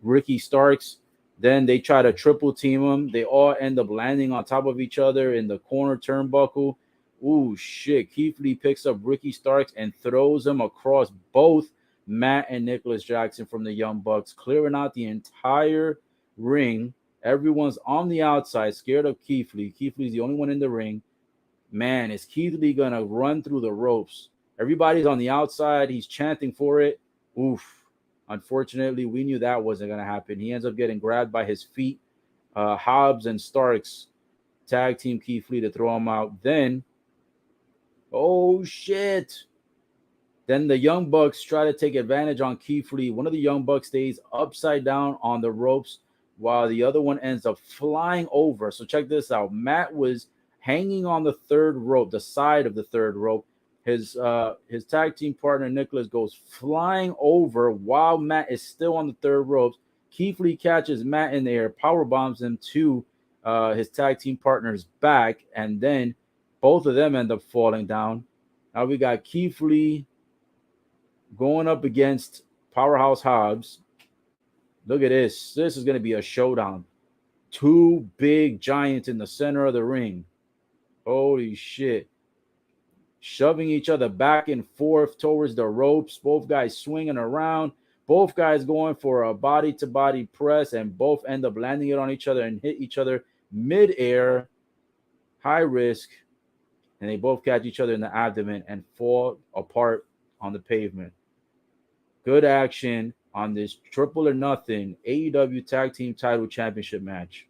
Ricky Starks. Then they try to triple team him. They all end up landing on top of each other in the corner turnbuckle. Ooh, shit. Keith Lee picks up Ricky Starks and throws him across both Matt and Nicholas Jackson from the Young Bucks, clearing out the entire ring. Everyone's on the outside, scared of Keith Lee. Keith Lee's the only one in the ring. Man, is Keith Lee going to run through the ropes? Everybody's on the outside. He's chanting for it. Oof. Unfortunately, we knew that wasn't going to happen. He ends up getting grabbed by his feet. Hobbs and Starks tag team Keith Lee to throw him out. Then, oh, shit. Then the Young Bucks try to take advantage on Keith Lee. One of the Young Bucks stays upside down on the ropes while the other one ends up flying over. So check this out. Matt was hanging on the third rope, the side of the third rope. His tag team partner, Nicholas, goes flying over while Matt is still on the third rope. Keith Lee catches Matt in the air, power bombs him to his tag team partner's back, and then both of them end up falling down. Now we got Keith Lee going up against Powerhouse Hobbs. Look at this. This is going to be a showdown. Two big giants in the center of the ring. Holy shit. Shoving each other back and forth towards the ropes. Both guys swinging around. Both guys going for a body-to-body press, and both end up landing it on each other and hit each other mid-air. High risk. And they both catch each other in the abdomen and fall apart on the pavement. Good action on this triple or nothing AEW Tag Team Title Championship match.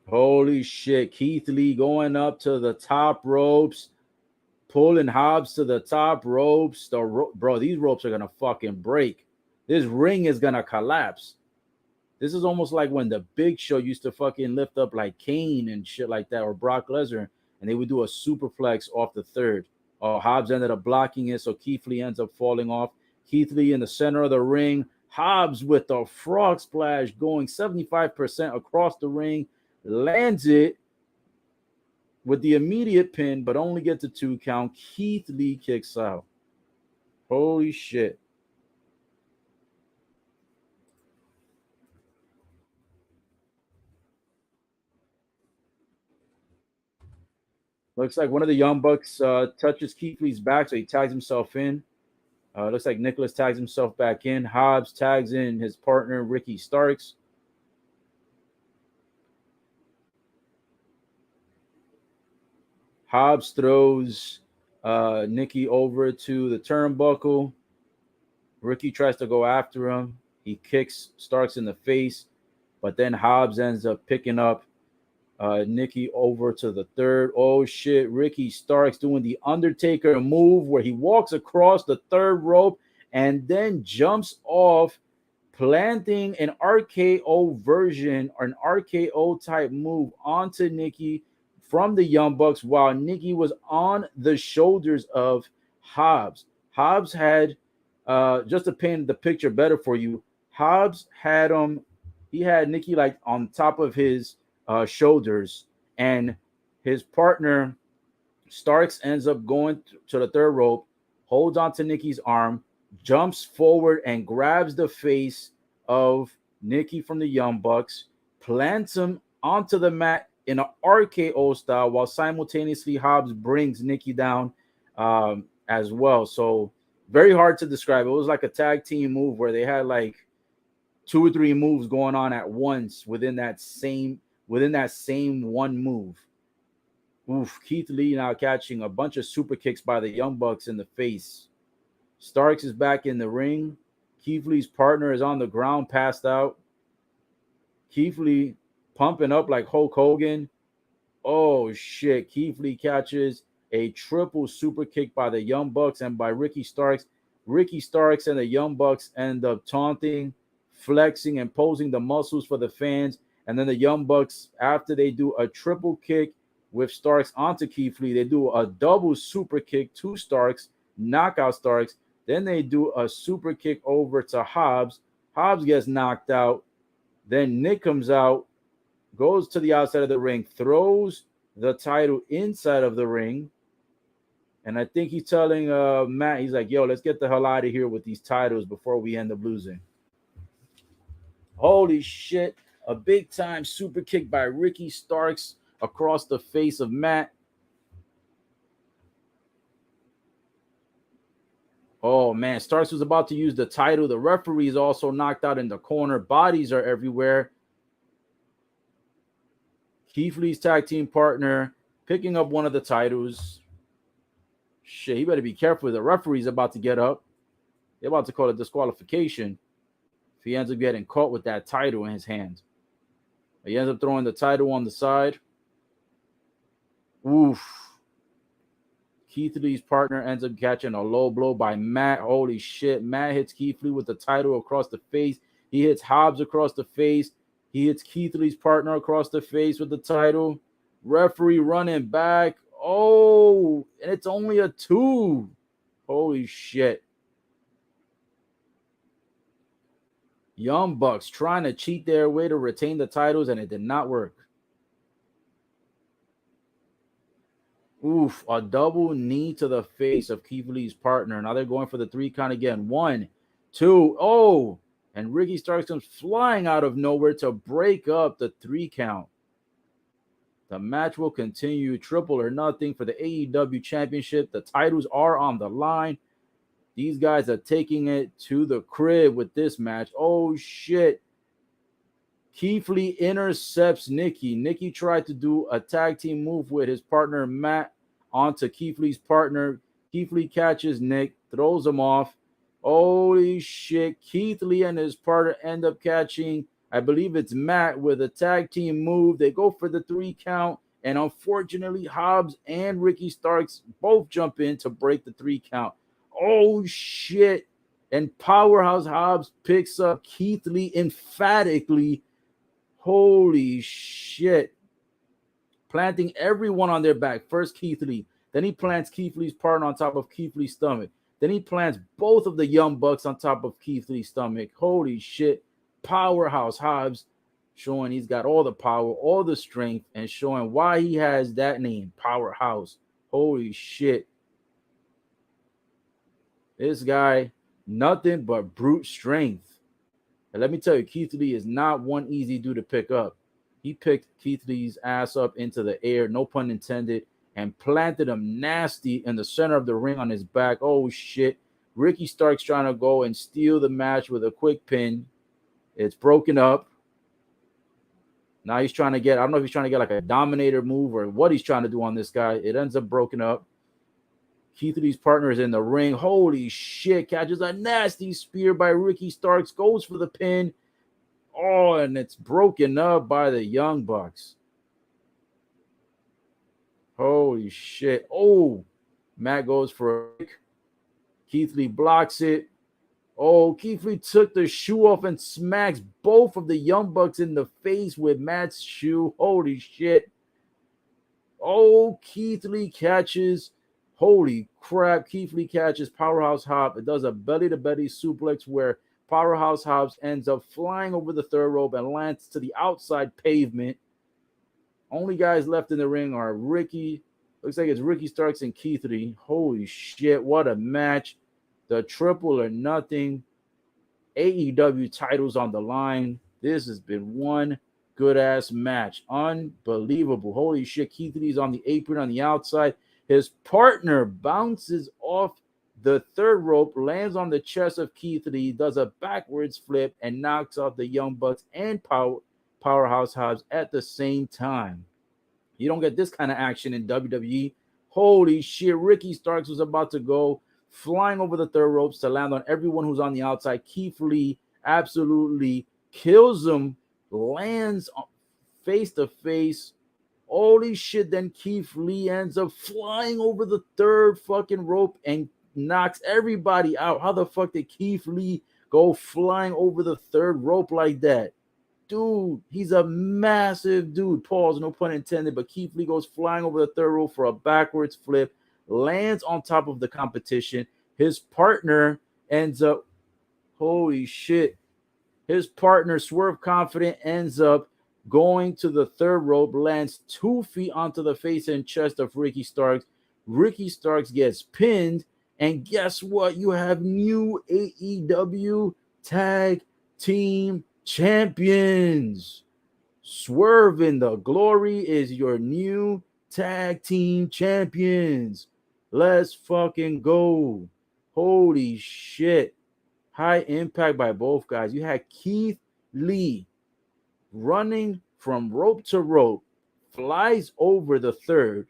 Holy shit. Keith Lee going up to the top ropes, pulling Hobbs to the top ropes. Bro, these ropes are going to fucking break. This ring is going to collapse. This is almost like when the Big Show used to fucking lift up like Kane and shit like that, or Brock Lesnar, and they would do a superplex off the third. Hobbs ended up blocking it, so Keith Lee ends up falling off. Keith Lee in the center of the ring. Hobbs with the frog splash going 75% across the ring. Lands it with the immediate pin, but only gets a 2 count. Keith Lee kicks out. Holy shit. Looks like one of the Young Bucks touches Keith Lee's back, so he tags himself in. Looks like Nicholas tags himself back in. Hobbs tags in his partner, Ricky Starks. Hobbs throws Nikki over to the turnbuckle. Ricky tries to go after him. He kicks Starks in the face, but then Hobbs ends up picking up Nikki over to the third. Oh shit, Ricky Starks doing the Undertaker move where he walks across the third rope and then jumps off, planting an RKO version or an RKO type move onto Nikki from the Young Bucks while Nikki was on the shoulders of Hobbs. Hobbs had, just to paint the picture better for you, Hobbs had he had Nikki like on top of his shoulders, and his partner Starks ends up going to the third rope, holds onto Nikki's arm, jumps forward and grabs the face of Nikki from the Young Bucks, plants him onto the mat in an RKO style, while simultaneously Hobbs brings Nikki down as well. So very hard to describe. It was like a tag team move where they had like 2 or 3 moves going on at once within that same one move. Oof, Keith Lee now catching a bunch of super kicks by the Young Bucks in the face. Starks is back in the ring. Keith Lee's partner is on the ground, passed out. Keith Lee pumping up like Hulk Hogan. Oh shit, Keith Lee catches a triple super kick by the Young Bucks and by Ricky Starks. Ricky Starks and the Young Bucks end up taunting, flexing, and posing the muscles for the fans. And then the Young Bucks, after they do a triple kick with Starks onto Keith Lee, they do a double super kick to Starks, knock out Starks. Then they do a super kick over to Hobbs. Hobbs gets knocked out. Then Nick comes out, goes to the outside of the ring, throws the title inside of the ring. And I think he's telling Matt, he's like, yo, let's get the hell out of here with these titles before we end up losing. Holy shit. A big time super kick by Ricky Starks across the face of Matt. Oh man, Starks was about to use the title. The referee is also knocked out in the corner. Bodies are everywhere. Keith Lee's tag team partner picking up one of the titles. Shit, he better be careful. The referee's about to get up. They're about to call it disqualification if he ends up getting caught with that title in his hand. He ends up throwing the title on the side. Oof. Keith Lee's partner ends up catching a low blow by Matt. Holy shit. Matt hits Keith Lee with the title across the face. He hits Hobbs across the face. He hits Keith Lee's partner across the face with the title. Referee running back. Oh, and it's only a 2. Holy shit. Young Bucks trying to cheat their way to retain the titles, and it did not work. Oof, a double knee to the face of Keith Lee's partner. Now they're going for the 3 count again. 1, 2, oh, and Ricky Starks comes flying out of nowhere to break up the 3 count. The match will continue, triple or nothing for the AEW Championship. The titles are on the line. These guys are taking it to the crib with this match. Oh shit. Keith Lee intercepts Nikki. Nikki tried to do a tag team move with his partner Matt onto Keith Lee's partner. Keith Lee catches Nick, throws him off. Holy shit. Keith Lee and his partner end up catching, I believe it's Matt, with a tag team move. They go for the 3 count. And unfortunately, Hobbs and Ricky Starks both jump in to break the 3 count. Oh shit. And Powerhouse Hobbs picks up Keith Lee emphatically. Holy shit. Planting everyone on their back. First Keith Lee. Then he plants Keith Lee's partner on top of Keith Lee's stomach. Then he plants both of the Young Bucks on top of Keith Lee's stomach. Holy shit. Powerhouse Hobbs showing he's got all the power, all the strength, and showing why he has that name, Powerhouse. Holy shit. This guy, nothing but brute strength. And let me tell you, Keith Lee is not one easy dude to pick up. He picked Keith Lee's ass up into the air, no pun intended, and planted him nasty in the center of the ring on his back. Oh, shit. Ricky Starks trying to go and steal the match with a quick pin. It's broken up. Now he's trying to get, I don't know if he's trying to get like a dominator move or what he's trying to do on this guy. It ends up broken up. Keith Lee's partner is in the ring. Holy shit. Catches a nasty spear by Ricky Starks. Goes for the pin. Oh, and it's broken up by the Young Bucks. Holy shit. Oh, Matt goes for a kick. Keith Lee blocks it. Oh, Keith Lee took the shoe off and smacks both of the Young Bucks in the face with Matt's shoe. Holy shit. Oh, Keith Lee catches. Holy crap. Keith Lee catches Powerhouse Hobbs. It does a belly-to-belly suplex where Powerhouse Hobbs ends up flying over the third rope and lands to the outside pavement. Only guys left in the ring are Ricky. Looks like it's Ricky Starks and Keith Lee. Holy shit, what a match. The triple or nothing. AEW titles on the line. This has been one good-ass match. Unbelievable. Holy shit, Keith Lee's on the apron on the outside. His partner bounces off the third rope, lands on the chest of Keith Lee, does a backwards flip, and knocks out the Young Bucks and Powerhouse Hobbs at the same time. You don't get this kind of action in WWE. Holy shit, Ricky Starks was about to go flying over the third ropes to land on everyone who's on the outside. Keith Lee absolutely kills him, lands face to face. Holy shit, then Keith Lee ends up flying over the third fucking rope and knocks everybody out. How the fuck did Keith Lee go flying over the third rope like that? Dude, he's a massive dude. Pause, no pun intended, but Keith Lee goes flying over the third rope for a backwards flip, lands on top of the competition. His partner ends up, holy shit, his partner, Swerve Confident, ends up going to the third rope, lands 2 feet onto the face and chest of Ricky Starks. Ricky Starks gets pinned, and guess what? You have new AEW Tag Team Champions. Swerve in the Glory is your new Tag Team Champions. Let's fucking go. Holy shit. High impact by both guys. You had Keith Lee running from rope to rope, flies over the third,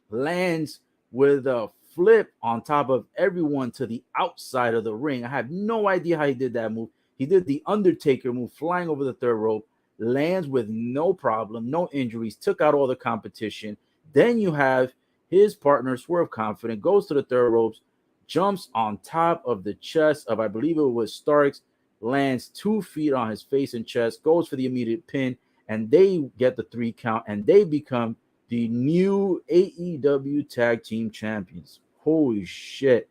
lands with a flip on top of everyone to the outside of the ring. I have no idea how he did that move. He did the Undertaker move, flying over the third rope, lands with no problem, no injuries, took out all the competition. Then you have his partner, Swerve Confident, goes to the third ropes, jumps on top of the chest of, I believe it was Starks, lands 2 feet on his face and chest, goes for the immediate pin, and they get the 3 count, and they become the new AEW Tag Team Champions. Holy shit.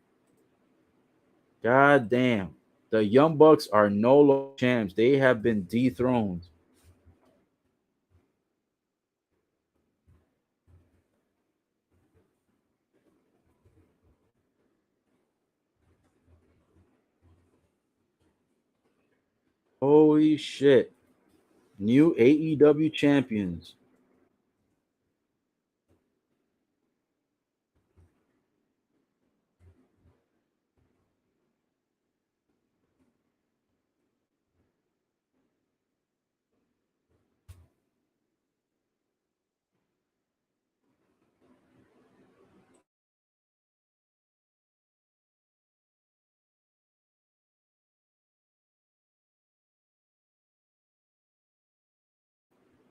God damn. The Young Bucks are no longer champs. They have been dethroned. Holy shit. New AEW champions.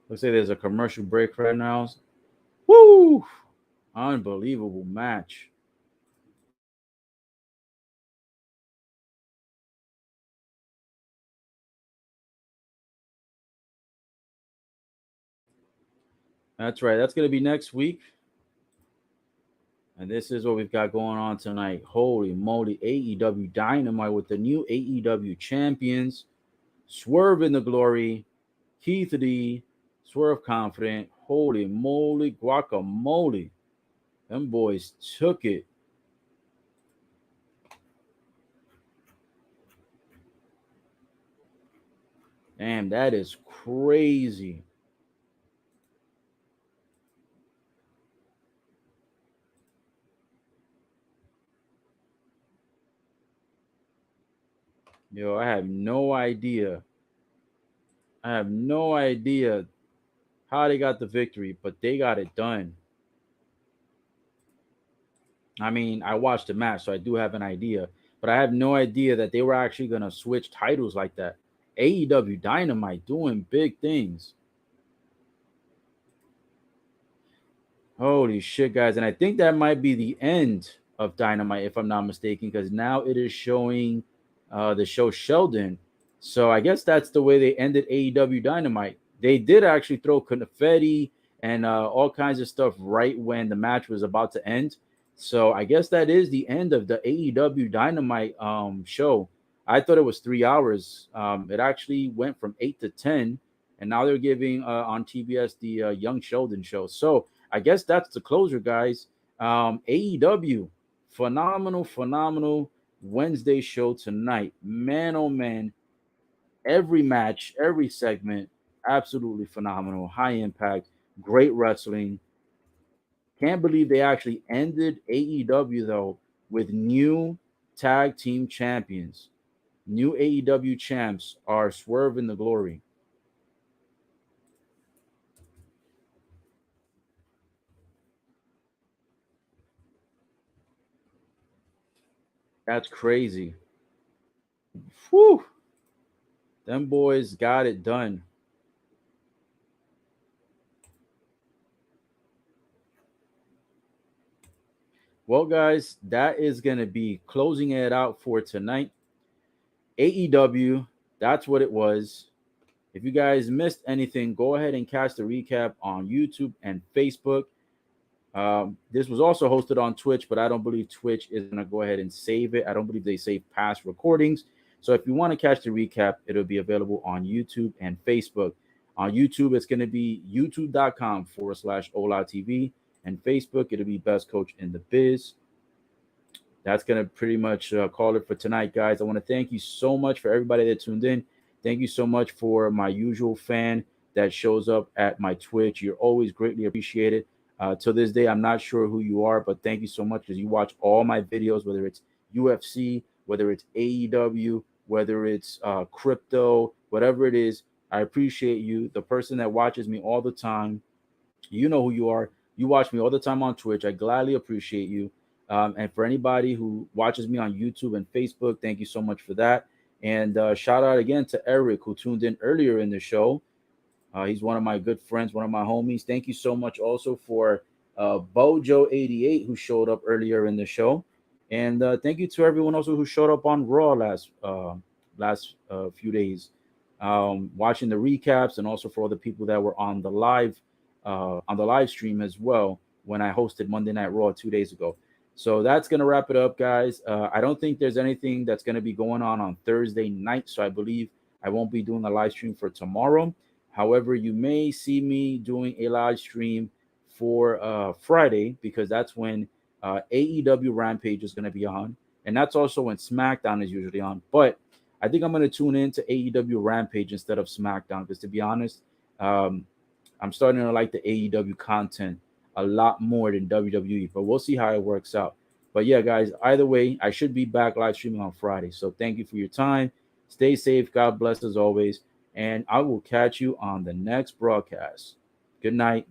Let's say there's a commercial break right now. Woo! Unbelievable match. That's right. That's going to be next week. And this is what we've got going on tonight. Holy moly. AEW Dynamite with the new AEW champions. Swerve in the Glory. Keith D. Swerve Confident. Holy moly. Guacamole. Them boys took it. Damn, that is crazy. Yo, I have no idea. I have no idea how they got the victory, but they got it done. I mean, I watched the match, so I do have an idea, but I have no idea that they were actually going to switch titles like that. AEW Dynamite doing big things. Holy shit, guys. And I think that might be the end of Dynamite, if I'm not mistaken, because now it is showing the show Sheldon. So I guess that's the way they ended AEW Dynamite. They did actually throw confetti and all kinds of stuff right when the match was about to end. So I guess that is the end of the AEW Dynamite show. I thought it was 3 hours. It actually went from 8 to 10, and now they're giving on TBS the Young Sheldon show. So I guess that's the closer, guys. AEW, phenomenal Wednesday show tonight. Man, oh man, every match, every segment, absolutely phenomenal. High impact, great wrestling. Can't believe they actually ended AEW though with new tag team champions. New AEW champs are Swerve in the Glory. That's crazy. Whew. Them boys got it done. Well, guys, that is going to be closing it out for tonight. AEW, that's what it was. If you guys missed anything, go ahead and catch the recap on YouTube and Facebook. This was also hosted on Twitch, but I don't believe Twitch is going to go ahead and save it. I don't believe they save past recordings. So if you want to catch the recap, it'll be available on YouTube and Facebook. On YouTube, it's going to be youtube.com/Ola TV. And Facebook, it'll be Best Coach in the Biz. That's going to pretty much call it for tonight, guys. I want to thank you so much for everybody that tuned in. Thank you so much for my usual fan that shows up at my Twitch. You're always greatly appreciated. To this day, I'm not sure who you are, but thank you so much because you watch all my videos, whether it's UFC, whether it's AEW, whether it's crypto, whatever it is. I appreciate you. The person that watches me all the time, you know who you are. You watch me all the time on Twitch. I gladly appreciate you. And for anybody who watches me on YouTube and Facebook, thank you so much for that. And shout out again to Eric, who tuned in earlier in the show. He's one of my good friends, one of my homies. Thank you so much also for Bojo88, who showed up earlier in the show. And thank you to everyone also who showed up on Raw last few days, watching the recaps, and also for all the people that were on the live stream as well when I hosted Monday Night Raw 2 days ago. So that's gonna wrap it up, guys. I don't think there's anything that's gonna be going on Thursday night, so I believe I won't be doing a live stream for tomorrow. However, you may see me doing a live stream for Friday because that's when AEW Rampage is going to be on, and that's also when SmackDown is usually on. But I think I'm going to tune in to AEW Rampage instead of SmackDown because, to be honest, um, I'm starting to like the AEW content a lot more than WWE, but we'll see how it works out. But yeah, guys, either way, I should be back live streaming on Friday. So thank you for your time. Stay safe. God bless as always. And I will catch you on the next broadcast. Good night.